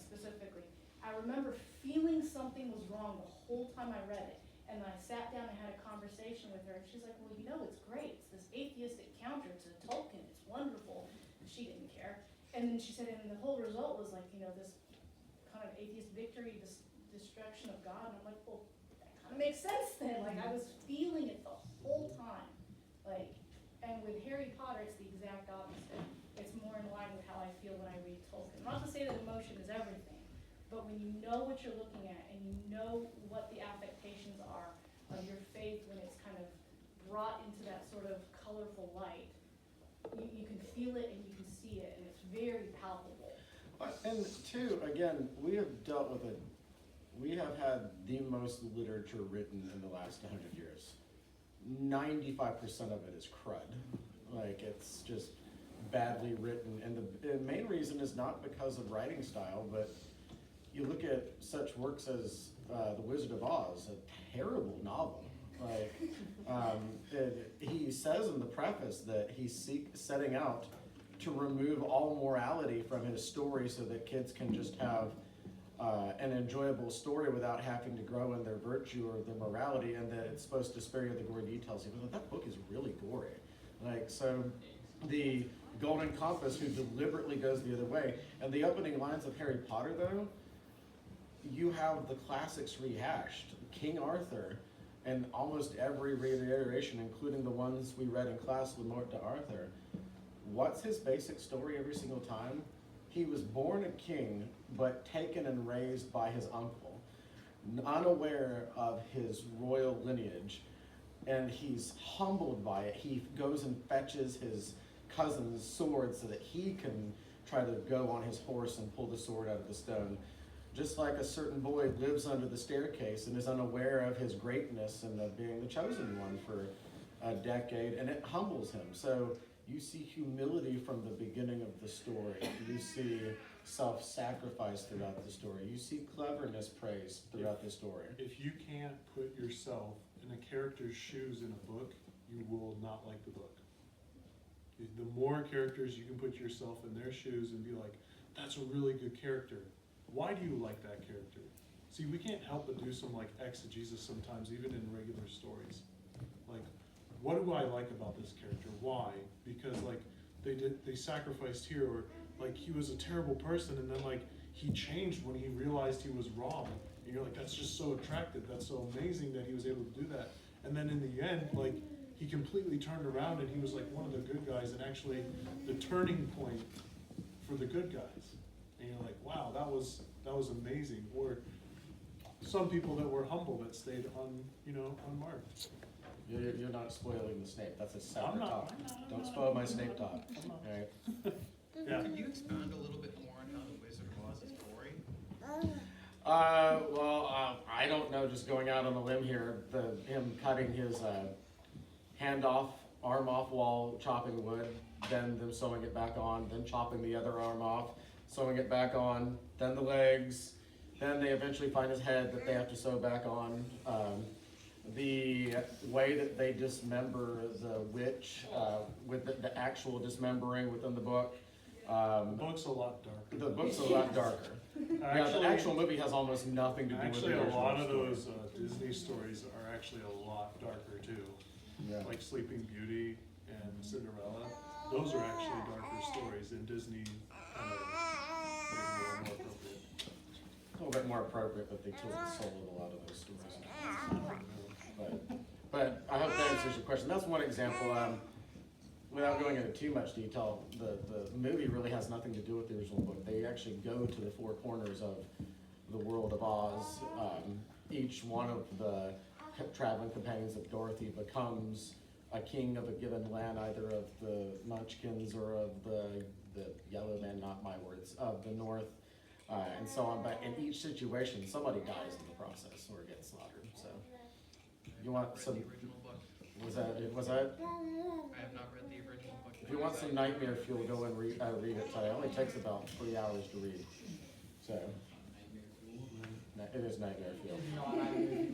specifically, I remember feeling something was wrong the whole time I read it. And I sat down and had a conversation with her, and she's like, well, it's great. It's this atheistic counter to Tolkien. It's wonderful. And she didn't care. And then she said, and the whole result was like, this kind of atheist victory, this destruction of God. And I'm like, well, that kind of makes sense then. Like, I was feeling it the whole time. Like, and with Harry Potter, it's the exact opposite. It's more in line with how I feel when I read Tolkien. Not to say that emotion is everything, but when you know what you're looking at and you know what the affectations are of your faith when it's kind of brought into that sort of colorful light, you can feel it and you can see it, and it's very palpable. And two, again, we have dealt with it. We have had the most literature written in the last 100 years. 95% of it is crud. Like, it's just badly written. And the main reason is not because of writing style, but you look at such works as The Wizard of Oz, a terrible novel. Like, he says in the preface that he's setting out to remove all morality from his story so that kids can just have an enjoyable story without having to grow in their virtue or their morality, and that it's supposed to spare you the gory details. Even though that book is really gory. Like, so the Golden Compass, who deliberately goes the other way, and the opening lines of Harry Potter, though, you have the classics rehashed. King Arthur, and almost every reiteration, including the ones we read in class, Le Morte d'Arthur. What's his basic story every single time? He was born a king, but taken and raised by his uncle, unaware of his royal lineage, and he's humbled by it. He goes and fetches his cousin's sword so that he can try to go on his horse and pull the sword out of the stone. Just like a certain boy lives under the staircase and is unaware of his greatness and of being the chosen one for a decade, and it humbles him. So you see humility from the beginning of the story. You see self-sacrifice throughout the story. You see cleverness praised throughout the story. If you can't put yourself in a character's shoes in a book, you will not like the book. The more characters you can put yourself in their shoes and be like, that's a really good character. Why do you like that character? See, we can't help but do some like exegesis sometimes, even in regular stories. Like, what do I like about this character? Why? Because like they sacrificed here, or like he was a terrible person, and then like he changed when he realized he was wrong. And you're like, that's just so attractive. That's so amazing that he was able to do that. And then in the end, like he completely turned around and he was like one of the good guys, and actually the turning point for the good guys. And you're like, wow, that was amazing. Or some people that were humble that stayed unmarked. You're not spoiling the Snape. That's a separate I'm not. talk. Don't spoil my Snape talk. All right. Yeah. Can you expound a little bit more on how the Wizard of Oz is gory? I don't know, just going out on a limb here, him cutting his hand off, arm off while chopping wood, then them sewing it back on, then chopping the other arm off, sewing it back on, then the legs, then they eventually find his head that they have to sew back on. The way that they dismember the witch, with the actual dismembering within the book. The book's a lot darker. The book's a lot darker. The actual movie has almost nothing to do with the Actually, a original lot of story. those Disney stories are actually a lot darker too. Yeah. Like Sleeping Beauty and Cinderella. Those are actually darker stories, and Disney kind of made them a little more appropriate. A little bit more appropriate, but they killed the soul of a lot of those stories. But I hope that answers your question. That's one example. Without going into too much detail, the movie really has nothing to do with the original book. They actually go to the four corners of the world of Oz. Each one of the traveling companions of Dorothy becomes a king of a given land, either of the Munchkins or of the Yellow Men, not my words, of the North, and so on. But in each situation, somebody dies in the process or gets slaughtered. So you want some? The original book. Was that? I have not read the original book. If you want some nightmare fuel, go and read it. So it only takes about 3 hours to read. So it is nightmare fuel.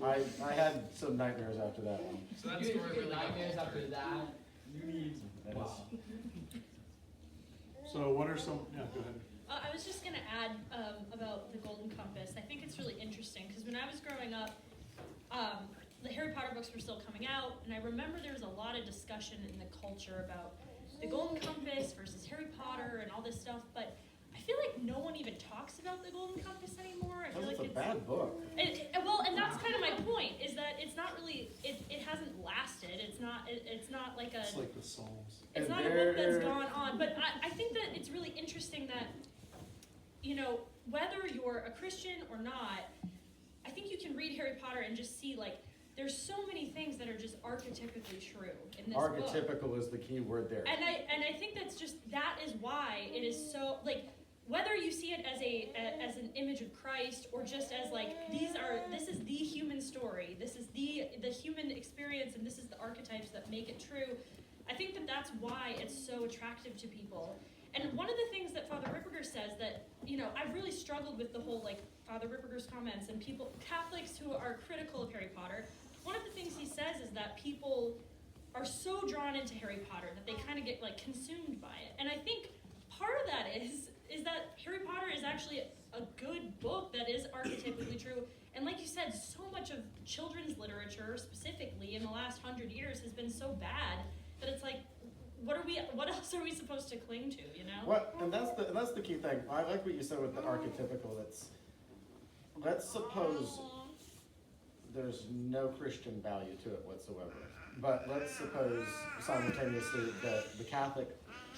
I had some nightmares after that one. So that You story get really got nightmares after altered. that. You need. That Wow. So what are some? Yeah, go ahead. I was just going to add about the Golden Compass. I think it's really interesting because when I was growing up, the Harry Potter books were still coming out, and I remember there was a lot of discussion in the culture about the Golden Compass versus Harry Potter and all this stuff, but I feel like no one even talks about the Golden Compass anymore. I feel Because like it's a bad book. and that's kind of my point, is that it's not really, it hasn't lasted. It's not like a... It's like the Psalms. It's not a book that's gone on, but I think that it's really interesting that, whether you're a Christian or not, I think you can read Harry Potter and just see, like, there's so many things that are just archetypically true in this book. Archetypical is the key word there. And I think that is why it is so, like, whether you see it as an image of Christ or just as like this is the human story, this is the human experience, and this is the archetypes that make it true. I think that's why it's so attractive to people. And one of the things that Father Ripperger says that, I've really struggled with the whole, like, Father Ripperger's comments and Catholics who are critical of Harry Potter, one of the things he says is that people are so drawn into Harry Potter that they kind of get, like, consumed by it. And I think part of that is that Harry Potter is actually a good book that is archetypically true. And like you said, so much of children's literature, specifically in the last 100 years, has been so bad that it's like, what else are we supposed to cling to, And that's the key thing. I like what you said with the archetypical. Let's suppose there's no Christian value to it whatsoever. But let's suppose simultaneously that the Catholic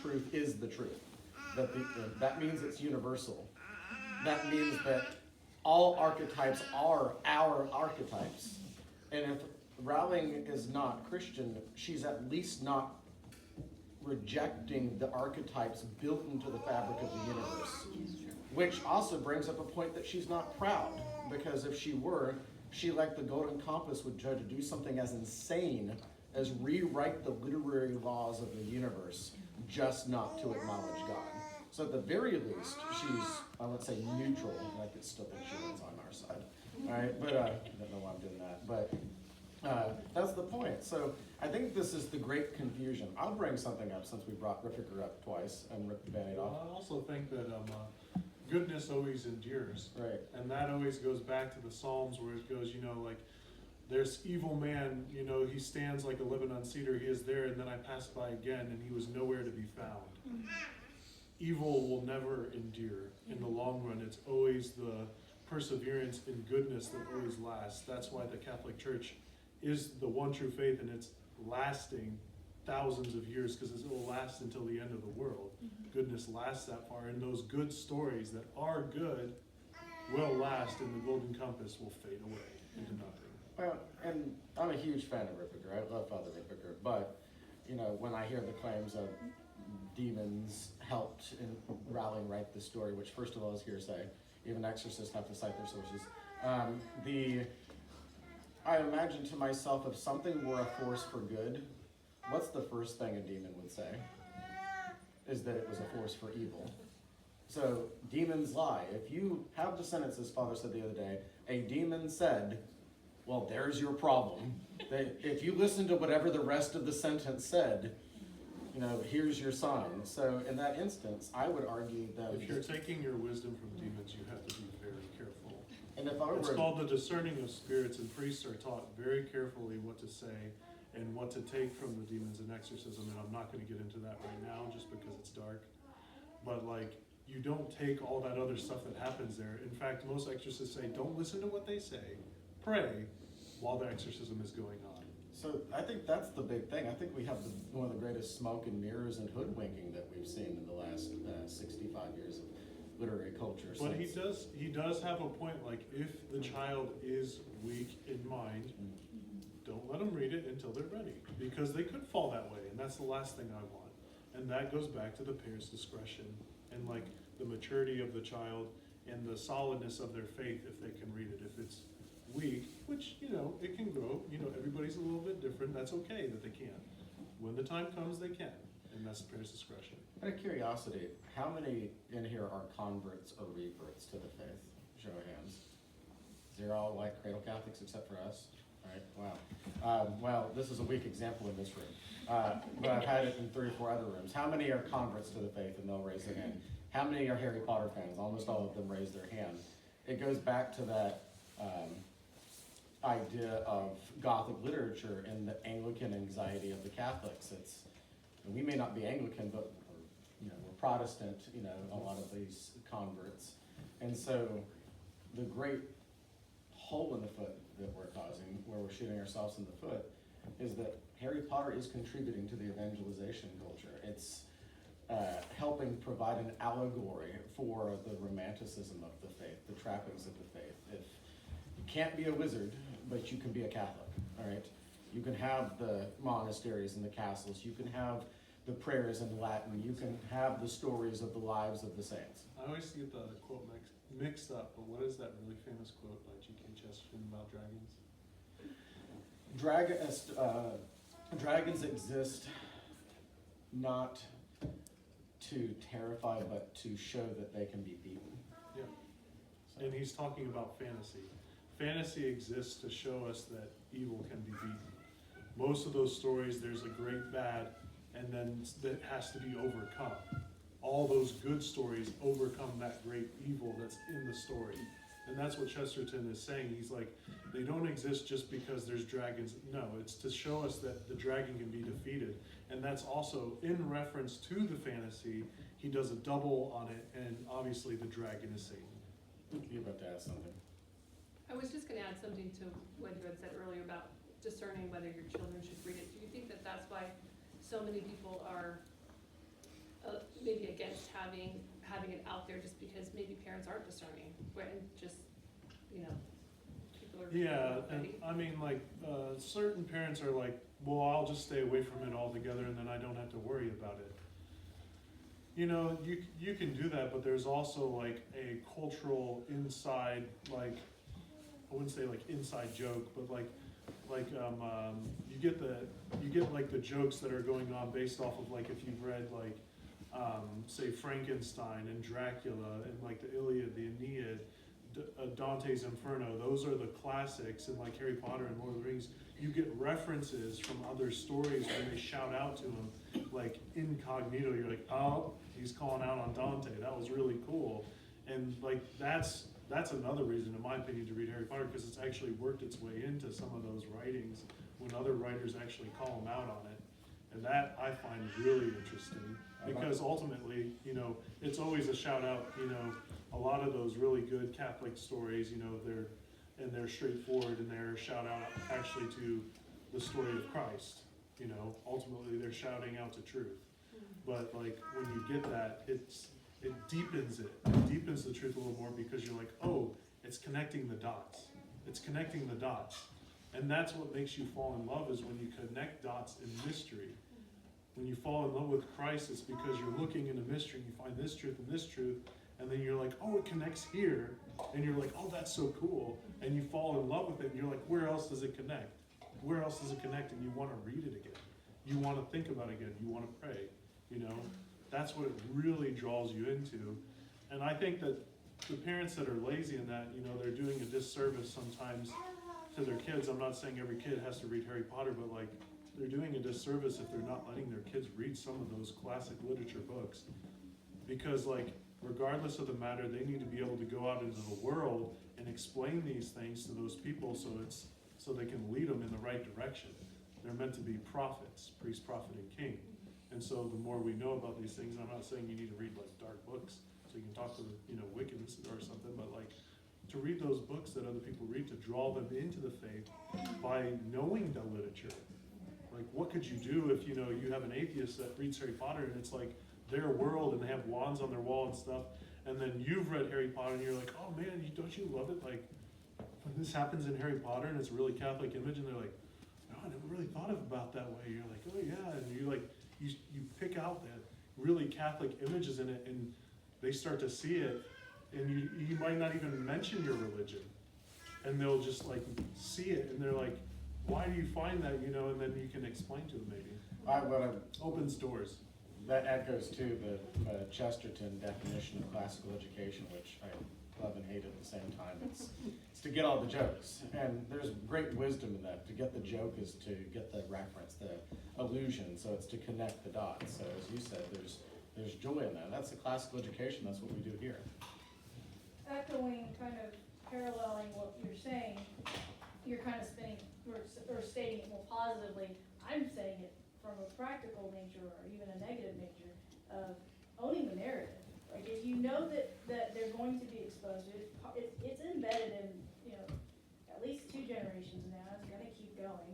truth is the truth. That means it's universal. That means that all archetypes are our archetypes. And if Rowling is not Christian, she's at least not rejecting the archetypes built into the fabric of the universe. Which also brings up a point that she's not proud, because if she were, she, like the Golden Compass, would try to do something as insane as rewrite the literary laws of the universe just not to acknowledge God. So at the very least, she's, I would say, neutral. I could still think she wins on our side. All right, but I don't know why I'm doing that. But that's the point. So I think this is the great confusion. I'll bring something up since we brought Ripperger up twice and ripped the Band-Aid off. I also think that goodness always endures. Right. And that always goes back to the Psalms where it goes, like, there's evil man, he stands like a Lebanon cedar, he is there, and then I passed by again, and he was nowhere to be found. Mm-hmm. Evil will never endure in the long run. It's always the perseverance in goodness that always lasts. That's why the Catholic Church is the one true faith, and it's lasting thousands of years, because it will last until the end of the world. Mm-hmm. Goodness lasts that far, and those good stories that are good will last, and the Golden Compass will fade away into nothing. Well, and I'm a huge fan of Ripperger. I love Father Ripperger, but when I hear the claims of demons helped in Rowling write the story, which first of all is hearsay. Even exorcists have to cite their sources. I imagine to myself, if something were a force for good, what's the first thing a demon would say? Is that it was a force for evil. So demons lie. If you have the sentence, as Father said the other day, a demon said, well, there's your problem. If you listen to whatever the rest of the sentence said, here's your sign. So in that instance, I would argue that if you're taking your wisdom from demons, you have to be very careful. And if I were, it's called the discerning of spirits, and priests are taught very carefully what to say and what to take from the demons in exorcism. And I'm not going to get into that right now, just because it's dark. But you don't take all that other stuff that happens there. In fact, most exorcists say, don't listen to what they say. Pray while the exorcism is going on. So I think that's the big thing. I think we have one of the greatest smoke and mirrors and hoodwinking that we've seen in the last 65 years of literary culture. But he does have a point, if the child is weak in mind, don't let them read it until they're ready, because they could fall that way, and that's the last thing I want. And that goes back to the parents' discretion and the maturity of the child and the solidness of their faith if they can read it. If it's weak, which, it can grow, everybody's a little bit different, that's okay that they can. When the time comes, they can, and that's the parents' discretion. Out of curiosity, how many in here are converts or reverts to the faith? Show of hands. They're all cradle Catholics except for us? All right, wow. Well, this is a weak example in this room, but I've had it in 3 or 4 other rooms. How many are converts to the faith, and they'll raise their hand? How many are Harry Potter fans? Almost all of them raise their hand. It goes back to that idea of Gothic literature and the Anglican anxiety of the Catholics. We may not be Anglican, but we're Protestant, a lot of these converts. And so the great hole in the foot that we're causing, where we're shooting ourselves in the foot, is that Harry Potter is contributing to the evangelization culture. It's helping provide an allegory for the romanticism of the faith, the trappings of the faith. If can't be a wizard, but you can be a Catholic, all right? You can have the monasteries and the castles. You can have the prayers in Latin. You can have the stories of the lives of the saints. I always get the quote mixed up, but what is that really famous quote by G.K. Chesterton about dragons? Dragons exist not to terrify, but to show that they can be beaten. And he's talking about fantasy. Fantasy exists to show us that evil can be beaten. Most of those stories, there's a great bad, and then that has to be overcome. All those good stories overcome that great evil that's in the story. And that's what Chesterton is saying. He's like, they don't exist just because there's dragons. No, it's to show us that the dragon can be defeated. And that's also in reference to the fantasy. He does a double on it, and obviously the dragon is Satan. You're about to add something. I was just gonna add something to what you had said earlier about discerning whether your children should read it. Do you think that that's why so many people are maybe against having it out there, just because maybe parents aren't discerning, and just, people are And I mean, like, certain parents are like, well, I'll just stay away from it altogether and then I don't have to worry about it. You can do that, but there's also like a cultural inside, like, I wouldn't say like inside joke, but you get like the jokes that are going on based off of, like, if you've read like say Frankenstein and Dracula and like the Iliad, the Aeneid, Dante's Inferno. Those are the classics, and like Harry Potter and Lord of the Rings, you get references from other stories when they shout out to him, like incognito. You're like, oh, he's calling out on Dante. That was really cool. And like that's another reason, in my opinion, to read Harry Potter, because it's actually worked its way into some of those writings when other writers actually call him out on it. And that I find really interesting, because ultimately, it's always a shout out. A lot of those really good Catholic stories, they're straightforward, and they're a shout out actually to the story of Christ. Ultimately they're shouting out to truth. But like when you get that, it deepens it. It deepens the truth a little more, because you're like, oh, it's connecting the dots. It's connecting the dots. And that's what makes you fall in love, is when you connect dots in mystery. When you fall in love with Christ, it's because you're looking into mystery and you find this truth and this truth, and then you're like, oh, it connects here, and you're like, oh, that's so cool, and you fall in love with it, and you're like, where else does it connect? Where else does it connect? And you want to read it again. You want to think about it again. You want to pray. That's what it really draws you into. And I think that the parents that are lazy in that, they're doing a disservice sometimes to their kids. I'm not saying every kid has to read Harry Potter, but like, they're doing a disservice if they're not letting their kids read some of those classic literature books. Because like, regardless of the matter, they need to be able to go out into the world and explain these things to those people, so they can lead them in the right direction. They're meant to be prophets, priest, prophet, and king. And so the more we know about these things, I'm not saying you need to read like dark books so you can talk to Wiccans or something, but like, to read those books that other people read, to draw them into the faith by knowing the literature. Like, what could you do if you have an atheist that reads Harry Potter and it's like their world, and they have wands on their wall and stuff, and then you've read Harry Potter and you're like, oh man, don't you love it? Like, when this happens in Harry Potter and it's a really Catholic image, and they're like, no, I never really thought of it about that way. You're like, oh yeah, and you like, you pick out the really Catholic images in it, and they start to see it, and you might not even mention your religion, and they'll just like see it, and they're like, why do you find that, and then you can explain to them maybe. Opens doors. That echoes to the Chesterton definition of classical education, which I love and hate at the same time. It's to get all the jokes, and there's great wisdom in that. To get the joke is to get the reference, the allusion, so it's to connect the dots. So as you said, there's joy in that. That's the classical education. That's what we do here. Echoing, kind of paralleling what you're saying, you're kind of spinning or stating it more positively. I'm saying it from a practical nature, or even a negative nature, of owning the narrative. Like, if you know that they're going to be exposed to it, it's embedded in, at least 2 generations now. It's gonna keep going.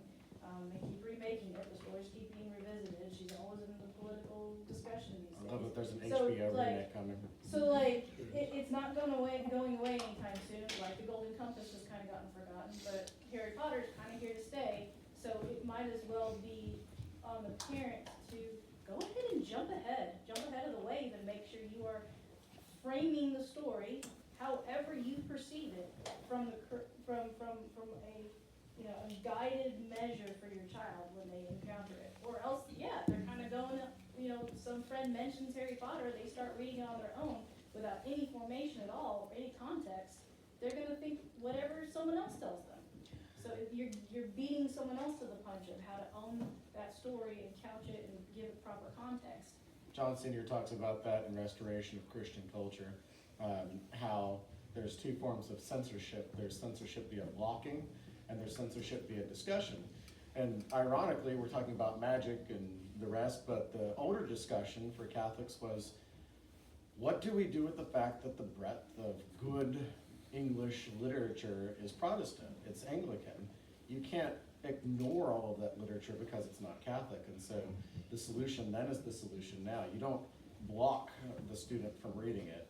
They keep remaking it. The stories keep being revisited. She's always in the political discussion these days. I love that there's an So, HBO like, remake coming. So like, it's not going away anytime soon. Like the Golden Compass has kind of gotten forgotten, but Harry Potter's kind of here to stay, so it might as well be on the parent to go ahead and jump ahead of the wave and make sure you are framing the story however you perceive it from a, you know, a guided measure for your child when they encounter it. Or else, yeah, they're kind of going, you know, some friend mentions Harry Potter, they start reading it on their own without any formation at all, or any context, they're gonna think whatever someone else tells them. So if you're beating someone else to the punch of how to own that story and couch it and give it proper context. John Senior talks about that in Restoration of Christian Culture, how there's two forms of censorship. There's censorship via blocking, and there's censorship via discussion. And ironically, we're talking about magic and the rest, but the older discussion for Catholics was, what do we do with the fact that the breadth of good English literature is Protestant? It's Anglican. You can't ignore all of that literature because it's not Catholic. And so the solution then is the solution now. You don't block the student from reading it.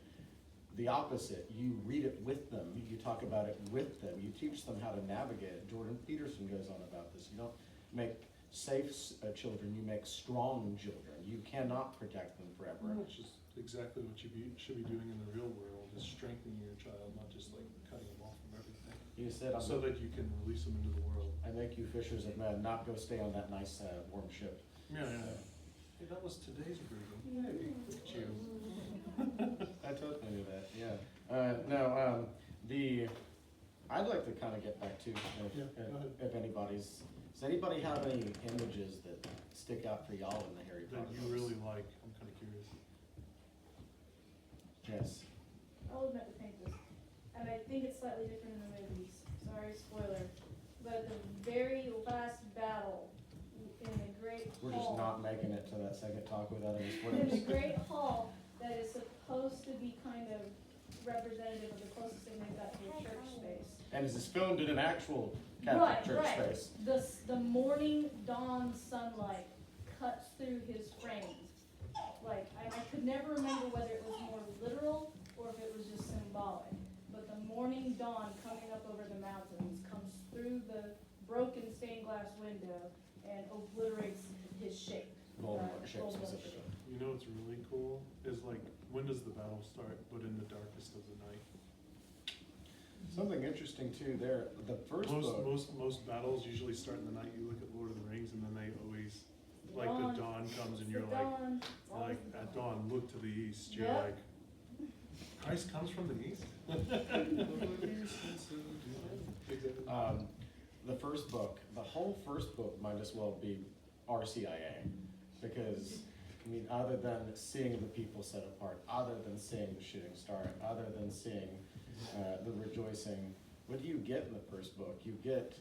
The opposite, you read it with them, you talk about it with them, you teach them how to navigate it. Jordan Peterson goes on about this. You don't make safe children, you make strong children. You cannot protect them forever. Which is exactly what you should be doing in the real world, is strengthening your child, not just like cutting them off from everything. You said, so that you can release them into the world. I make you fishers of men, not go stay on that nice warm ship. Yeah, yeah. Hey, that was today's reading. Hey, look at you. I totally knew that, yeah. I'd like to kind of get back to, if anybody's, does anybody have any images that stick out for y'all in the Harry Potter That you books? really like, I'm kind of curious. Yes. I'll admit to paint this, and I think it's slightly different in the movies. Sorry, spoiler. But the very last battle in the Great We're Hall. just not making it to that second talk without any In the spoilers. Great Hall, that is supposed to be kind of representative of the closest thing they've got to a church space. And is this filmed in an actual Catholic church space? The morning dawn sunlight cuts through his frames. Like, I could never remember whether it was more literal or if it was just symbolic. But the morning dawn coming up over the mountains comes through the broken stained glass window and obliterates his shape. Voldemort shape Voldemort specifically. You know what's really cool is like, when does the battle start, but in the darkest of the night? Something interesting too there, the first book. Most battles usually start in the night. You look at Lord of the Rings, and then they always, like the dawn comes, and you're like at dawn, look to the east. You're like, Christ comes from the east. The first book, the whole first book might as well be RCIA, because I mean, other than seeing the people set apart, other than seeing the shooting star, other than seeing the rejoicing, what do you get in the first book? You get,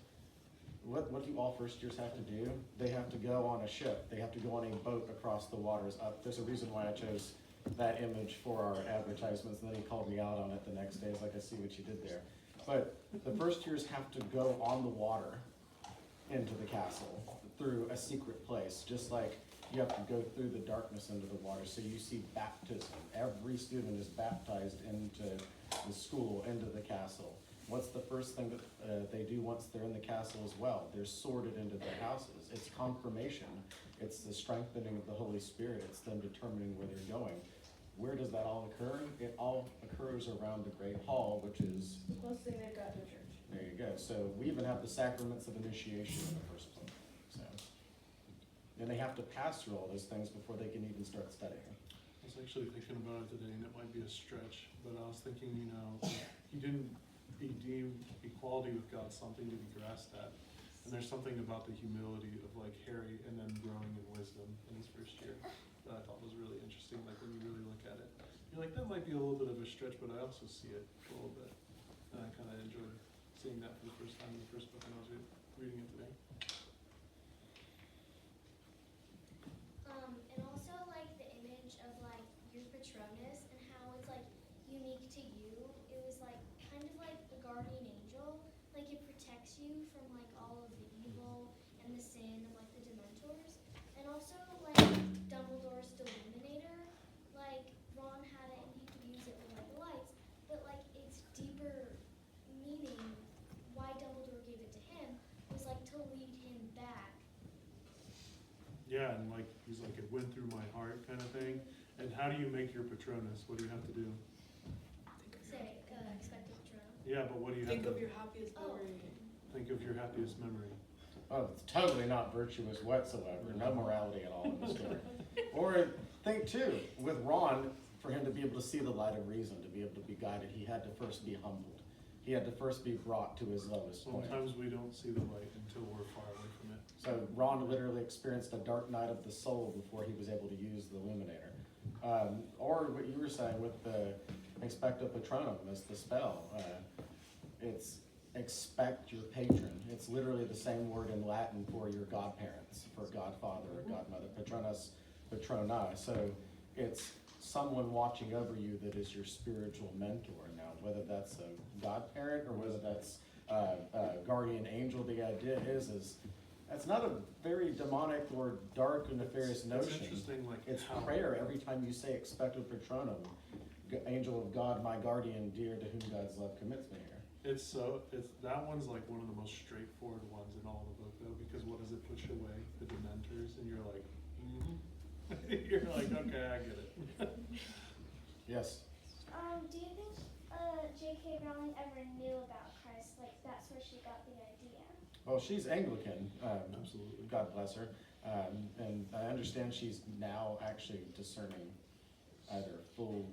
what do all first years have to do? They have to go on a ship. They have to go on a boat across the waters. There's a reason why I chose that image for our advertisements, and then he called me out on it the next day. It's like, I see what you did there. But the first years have to go on the water into the castle through a secret place, just like you have to go through the darkness into the water. So you see baptism. Every student is baptized into the school, into the castle. What's the first thing that they do once they're in the castle as well? They're sorted into their houses. It's confirmation. It's the strengthening of the Holy Spirit. It's them determining where they're going. Where does that all occur? It all occurs around the Great Hall, which is... the closest thing they've got to a church. There you go. So we even have the sacraments of initiation in the first book. So, and they have to pass through all those things before they can even start studying. I was actually thinking about it today, and it might be a stretch, but I was thinking, you know, he didn't deem equality with God something to be grasped at. And there's something about the humility of like Harry and then growing in wisdom in his first year that I thought was really interesting. Like when you really look at it, you're like, that might be a little bit of a stretch, but I also see it a little bit. And I kind of enjoyed seeing that for the first time in the first book when I was reading it today. And also like the image of like your Patronus and how it's like unique to you. It was like kind of like a guardian angel. Like it protects you from like all of the evil and the sin of like the Dementors. And also like Dumbledore's Deluminator. Like Ron had it and he could use it with like the lights. But like it's deeper meaning went through my heart kind of thing. And how do you make your Patronus? What do you have to do? Say, expected Patronum. Yeah, but what do you have Think to of your happiest memory. think of your happiest memory? Oh, it's totally not virtuous whatsoever, no morality at all in the story. Or think too, with Ron, for him to be able to see the light of reason, to be able to be guided, he had to first be humbled. He had to first be brought to his lowest point. Sometimes we don't see the light until we're far away from it. So Ron literally experienced a dark night of the soul before he was able to use the Illuminator. Or what you were saying with the Expecto Patronum as the spell. It's expect your patron. It's literally the same word in Latin for your godparents, for godfather or godmother, patronus, patrona. So it's someone watching over you that is your spiritual mentor. Now, whether that's a godparent or whether that's a guardian angel, the idea is that's not a very demonic or dark and nefarious notion. It's interesting, like It's how prayer every time you say expecto patronum, angel of God, my guardian dear, to whom God's love commits me here. it's that one's like one of the most straightforward ones in all the book though, because what does it push away? The Dementors, and you're like, you're like, okay, I get it. Yes. Do you think J.K. Rowling ever knew about Christ? Like, that's where she got the idea? Well, she's Anglican. Absolutely. God bless her. And I understand she's now actually discerning either full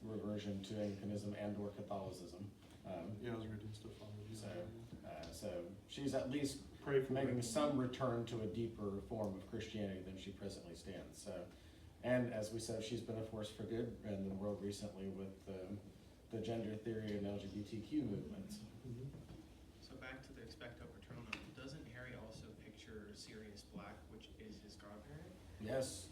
reversion to Anglicanism and or Catholicism. Yeah, I was reading stuff on it. So she's at least Pray for making her. some return to a deeper form of Christianity than she presently stands. So, and as we said, she's been a force for good in the world recently with the gender theory and LGBTQ movements. Mhm. So back to the Expecto Patronum, doesn't Harry also picture Sirius Black, which is his godparent? Yes.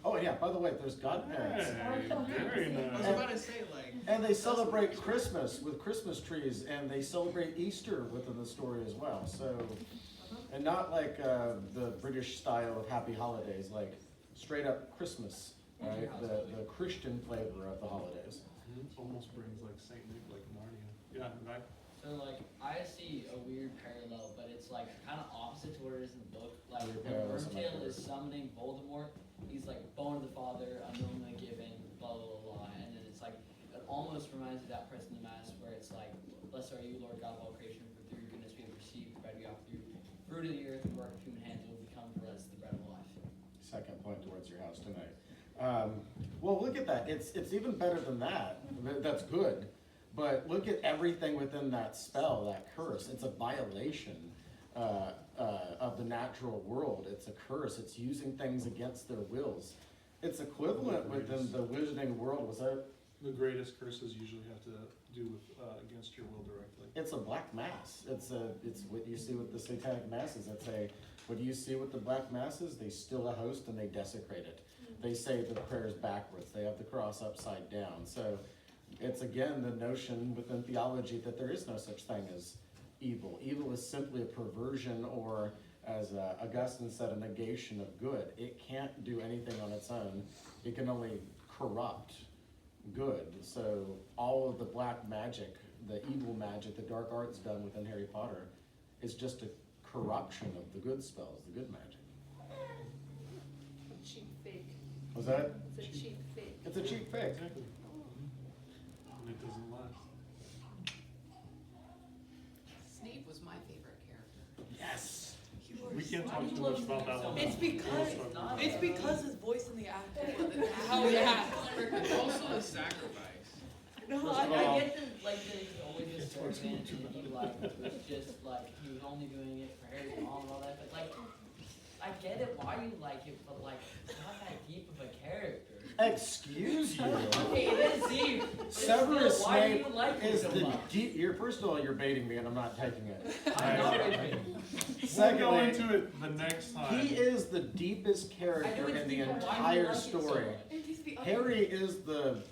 Oh yeah, by the way, there's godparents. Hey, very I was nice. about to say, like. And they celebrate Christmas with Christmas trees, and they celebrate Easter within the story as well. So, and not like the British style of happy holidays, like straight up Christmas, right? The Christian flavor of the holidays. Almost brings like Saint Nick, like Narnia. Yeah, right. So like I see a weird parallel, but it's like kind of opposite to what it is in the book. Like Weird when parallels are my Wormtail is favorite. summoning Voldemort, he's like bone of the father, unknowingly given, blah blah blah blah, and then it's like it almost reminds me of that part in the mass where it's like, blessed are you, Lord God of all creation, for through your goodness we have received the bread we offer through fruit of the earth and work of human hands will become for us the bread of life. Second point towards your house tonight. Well, look at that. It's even better than that. That's good. But look at everything within that spell, that curse. It's a violation of the natural world. It's a curse. It's using things against their wills. It's equivalent within the wizarding world. Was that? The greatest curses usually have to do with against your will directly. It's a black mass. It's what you see with the satanic masses. What do you see with the black masses? They steal a host and they desecrate it. They say the prayers backwards. They have the cross upside down. So it's again the notion within theology that there is no such thing as evil. Evil is simply a perversion, or as Augustine said, a negation of good. It can't do anything on its own. It can only corrupt good. So all of the black magic, the evil magic, the dark arts done within Harry Potter is just a corruption of the good spells, the good magic. Cheap fake. Was that? It's a cheap fake. It's a cheap fake. Exactly. And it doesn't last. Snape was my favorite character. Yes. We can't talk too much about that one. It's because his voice in the acting. Oh, yeah. It's also a sacrifice. No, I I get the like that he's always just so advanced and he like was just like he was only doing it for Harry's mom and all that, but like I get it why you like it, but like it's not that deep of a character. Excuse you. Okay, it is deep. but Severus still, why do Snape you like is it so the much? deep. First of all, you're baiting me, and I'm not taking it. I'm not Right. raging. We'll go Secondly, into it the next time. he is the deepest I character know it's in the deep, but why do you entire like it so story. much? It needs to be Harry is the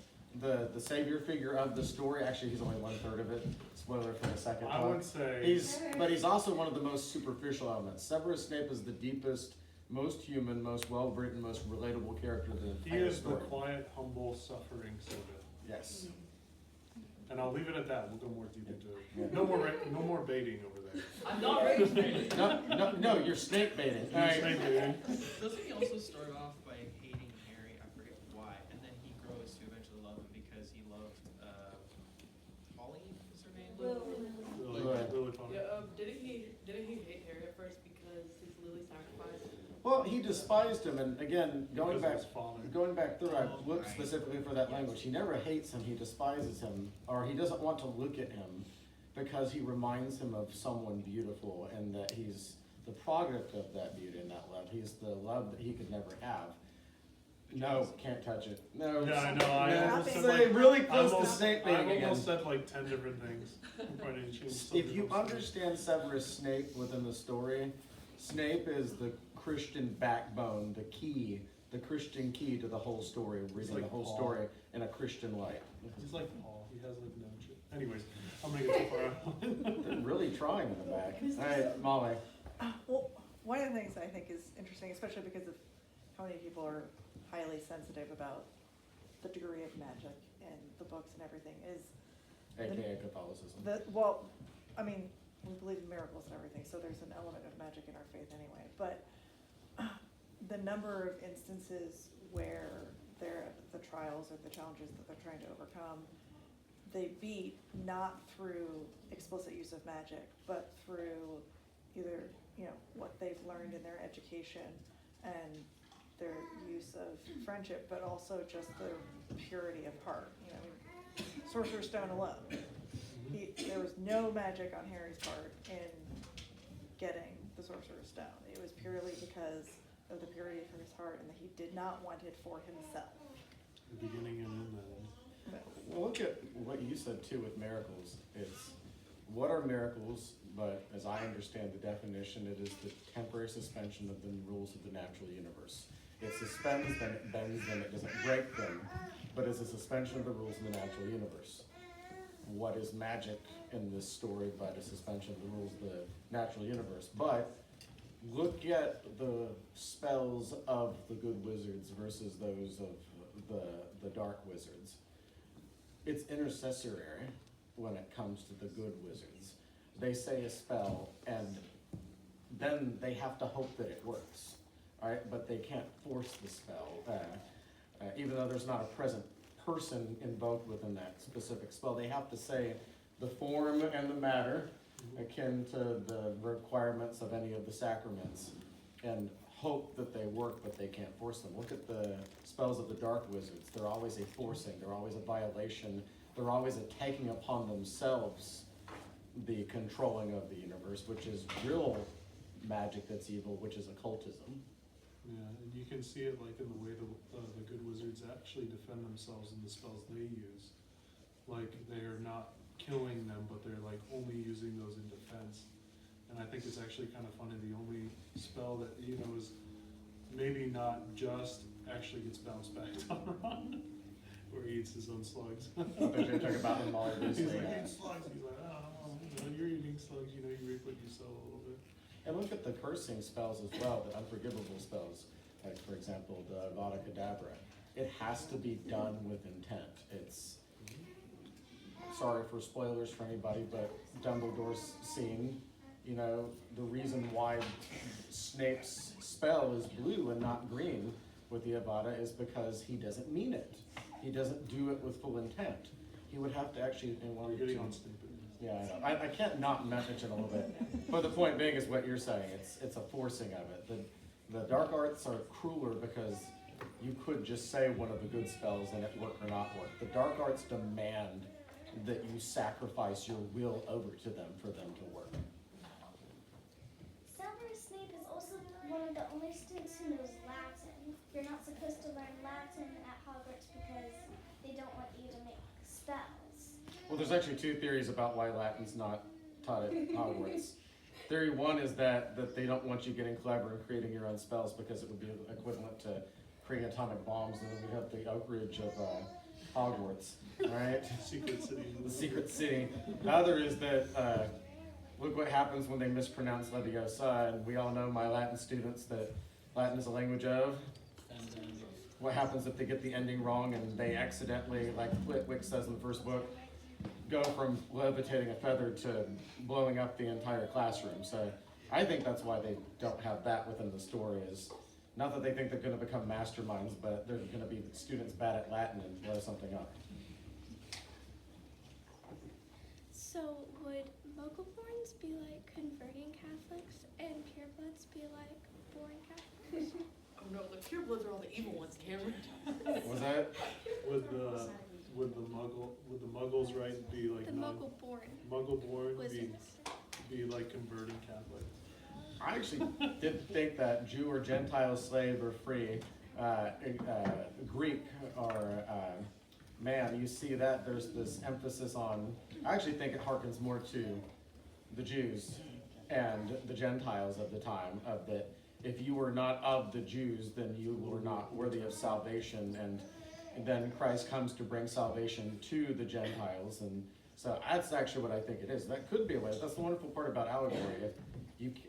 savior figure of the story. Actually, he's only 1/3 of it. Spoiler for the second I book. would say But he's also one of the most superficial elements. Severus Snape is the deepest, most human, most well-written, most relatable character of the he entire is the story. quiet, humble, suffering servant. Yes. And I'll leave it at that. We'll go more deep into Yeah. it. No more baiting over there. I'm not raging. No, you're snake baiting. You're snake baiting. Doesn't he also start off by hating despised him, and again, going Because of back, his father. going back through, I looked specifically for that language. He never hates him, he despises him, or he doesn't want to look at him because he reminds him of someone beautiful and that he's the product of that beauty and that love. He's the love that he could never have. No, can't touch it. No. Yeah, I know, I no, almost said say like, really close to almost- Snape I've being again. almost said like 10 different things. I'm trying to choose something If you else. understand Severus Snape within the story, Snape is the Christian backbone, the key, the Christian key to the whole story, reading like the whole Paul. story in a Christian light. He's like Paul, he has like no shit. Anyways, I'm gonna get too far out. They're really trying in the back. Alright, Molly. Well, one of the things I think is interesting, especially because of how many people are highly sensitive about the degree of magic in the books and everything, is AKA Catholicism. well, I mean, we believe in miracles and everything, so there's an element of magic in our faith anyway. But the number of instances where the trials or the challenges that they're trying to overcome, they beat not through explicit use of magic, but through either, you know, what they've learned in their education and their use of friendship, but also just the purity of heart. You know, Sorcerer's Stone alone. There was no magic on Harry's part in getting the Sorcerer's Stone. It was purely because of the purity of his heart and that he did not want it for himself. The beginning and then the end. Well, look at what you said too with miracles. It's what are miracles? But as I understand the definition, it is the temporary suspension of the rules of the natural universe. It suspends them, it bends them, it doesn't break them, but it's a suspension of the rules of the natural universe. What is magic in this story but a suspension of the rules of the natural universe? But look at the spells of the good wizards versus those of the dark wizards. It's intercessory when it comes to the good wizards. They say a spell and then they have to hope that it works, right? But they can't force the spell, even though there's not a present person invoked within that specific spell. They have to say the form and the matter akin to the requirements of any of the sacraments and hope that they work, but they can't force them. Look at the spells of the dark wizards. They're always a forcing, they're always a violation, they're always a taking upon themselves the controlling of the universe, which is real magic that's evil, which is occultism. Yeah, and you can see it like in the way the good wizards actually defend themselves in the spells they use. Like they're not killing them, but they're like only using those in defense. And I think it's actually kind of funny, the only spell that, you know, is maybe not just actually gets bounced back on Ron, where he eats his own slugs. I think you're talking about in Molly He's Beasley. like, eat slugs. He's like, oh, you know, you're eating slugs, you know, you reap what you sow a little bit. And look at the cursing spells as well, the unforgivable spells, like for example, the Avada Kedavra. It has to be done with intent. It's, sorry for spoilers for anybody, but Dumbledore's scene, you know, the reason why Snape's spell is blue and not green with the Avada is because he doesn't mean it. He doesn't do it with full intent. He would have to actually, in one You're getting on stupid. yeah, I know. I can't not mention a little bit, but the point being is what you're saying. It's a forcing of it. The dark arts are crueler because you could just say one of the good spells and it work or not work. The dark arts demand that you sacrifice your will over to them for them to work. Severus Snape is also one of the only students who knows Latin. You're not supposed to learn Latin at Hogwarts because they don't want you to make spells. Well, there's actually two theories about why Latin's not taught at Hogwarts. Theory one is that they don't want you getting clever and creating your own spells because it would be equivalent to creating atomic bombs, and then we have the Oak Ridge of Hogwarts, right? Secret city. The secret city. The other is that look what happens when they mispronounce Leviosa, and we all know, my Latin students, that Latin is a language of. What happens if they get the ending wrong and they accidentally, like Flitwick says in the first book, go from levitating a feather to blowing up the entire classroom? So I think that's why they don't have that within the story, is not that they think they're going to become masterminds, but they're going to be students bad at Latin and blow something up. So would Muggleborns be like converting Catholics and purebloods be like born Catholics? no, the purebloods are all the evil ones, Cameron. Was that? Would the Muggles, right, be like The Muggle-born Muggle-born, wizards. be like converting Catholic? I actually didn't think that Jew or Gentile, slave or free, Greek or man, you see that there's this emphasis on, I actually think it harkens more to the Jews and the Gentiles of the time, of that if you were not of the Jews, then you were not worthy of salvation, and then Christ comes to bring salvation to the Gentiles, and so that's actually what I think it is. That could be a way. That's the wonderful part about allegory.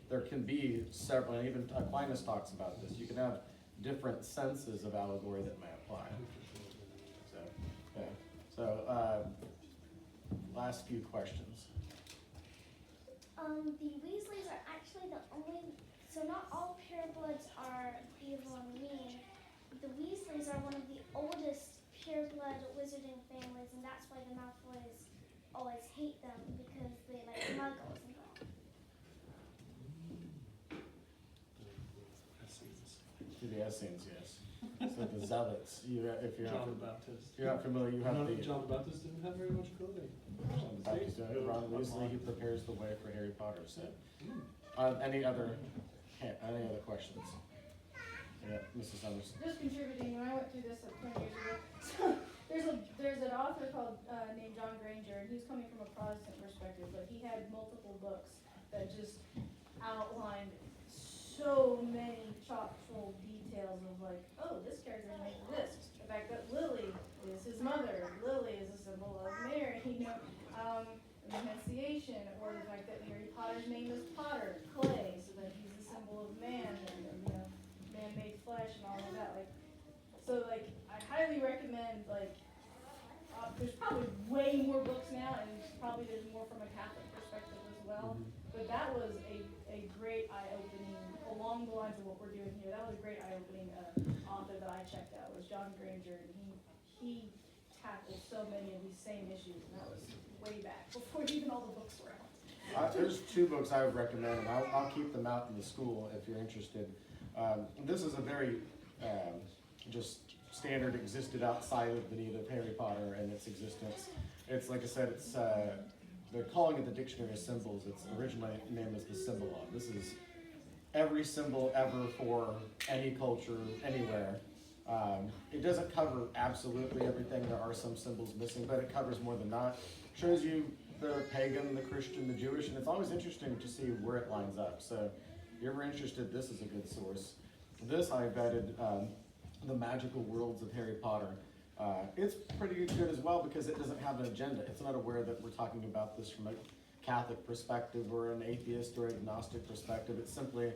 There can be several, and even Aquinas talks about this. You can have different senses of allegory that may apply. So, yeah. So, last few questions. The Weasleys are actually the only, so not all purebloods are evil and mean. The Weasleys are one of the oldest pureblood wizarding families, and that's why the Malfoys always hate them, because they like muggles and all. The Essenes, yes. So the Zealots. If you're John not, the Baptist. if you're not familiar, you have the John the Baptist didn't have very much clothing. John the Baptist. Ron Weasley, he prepares the way for Harry Potter. So, any other questions? Yeah, Mrs. Summers. Just contributing, when I went through this 20 years ago, so there's an author called named John Granger, and he's coming from a Protestant perspective, but he had multiple books that just outlined so many chock-full details of like, oh, this character made this. The fact that Lily is his mother, Lily is a symbol of Mary, Annunciation, or the fact that Harry Potter's name is Potter, clay, so that he's the symbol of man, and man-made flesh and all of that. Like, so like, I highly recommend like, there's probably way more books now, and probably there's more from a Catholic perspective as well. But that was a great eye-opening, along the lines of what we're doing here. That was a great eye-opening author that I checked out, was John Granger, and he tackled so many of these same issues, and that was way back, before even all the books were out. There's 2 books I would recommend, and I'll keep them out in the school if you're interested. This is a very just standard, existed outside of the need of Harry Potter and its existence. It's like I said, it's they're calling it the Dictionary of Symbols. Its original name is the Symbolog. This is every symbol ever for any culture, anywhere. It doesn't cover absolutely everything. There are some symbols missing, but it covers more than that. Shows you the pagan, the Christian, the Jewish, and it's always interesting to see where it lines up. So if you're ever interested, this is a good source. This I vetted, The Magical Worlds of Harry Potter. It's pretty good as well because it doesn't have an agenda. It's not aware that we're talking about this from a Catholic perspective or an atheist or agnostic perspective. It simply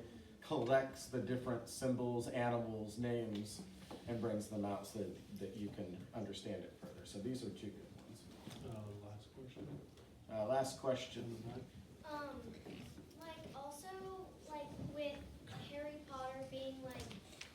collects the different symbols, animals, names, and brings them out so that you can understand it further. So these are 2 good ones. Last question. Last question. Like also, like with Harry Potter being like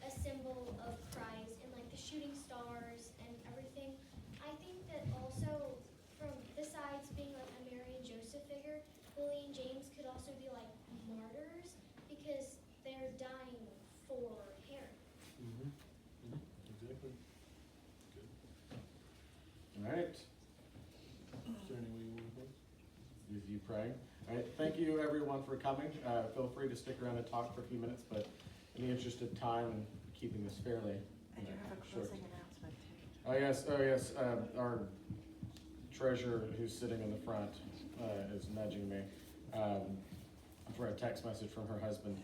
a symbol of Christ and like the shooting stars and everything, I think that also from besides being like a Mary and Joseph figure, Lily and James could also be like martyrs because they're dying for Harry. Exactly. Good. All right. Is there any way you want to close? Is you praying? All right. Thank you, everyone, for coming. Feel free to stick around and talk for a few minutes, but in the interest of time and keeping this fairly And you have a short. closing announcement too. Oh yes. Our treasurer, who's sitting in the front, is nudging me for a text message from her husband.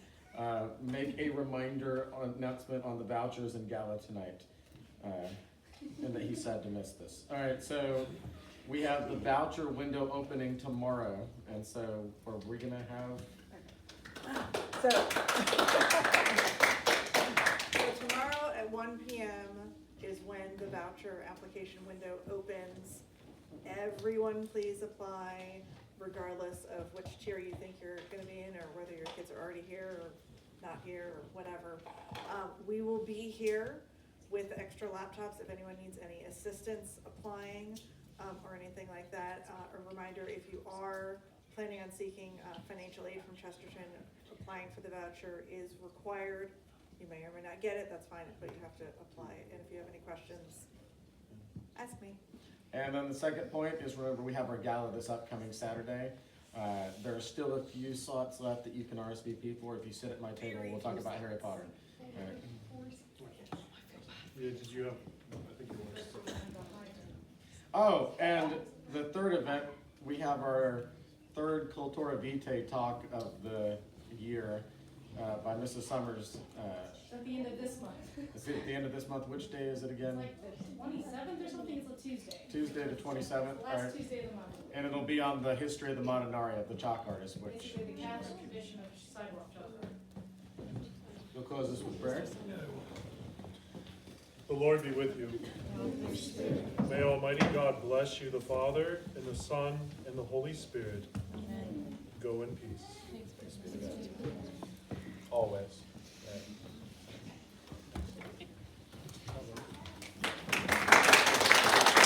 Make a announcement on the vouchers in gala tonight, and that he's sad to miss this. All right, so we have the voucher window opening tomorrow, and so are we gonna have? So tomorrow at 1 p.m. is when the voucher application window opens. Everyone please apply, regardless of which tier you think you're gonna be in, or whether your kids are already here or not here or whatever. We will be here with extra laptops if anyone needs any assistance applying or anything like that. A reminder, if you are planning on seeking financial aid from Chesterton, applying for the voucher is required You may or may not get it, that's fine, but you have to apply it, and if you have any questions, ask me. And then the second point is, remember, we have our gala this upcoming Saturday. There are still a few slots left that you can RSVP for. If you sit at my table, we'll talk about Harry Potter. Yeah, did you have, I think you wanted to. Oh, and the third event, we have our third Cultura Vitae talk of the year by Mrs. Summers. At the end of this month. It's at the end of this month. Which day is it It's again? like the 27th or something, it's a Tuesday. Tuesday the 27th. Last Tuesday of the month. And it'll be on the history of the Montanaria of the chalk artist, which Basically the Catholic tradition of sidewalk chalk. we'll close this with prayer. The Lord be with you. May Almighty God bless you, the Father, and the Son, and the Holy Spirit. Go in peace. Always.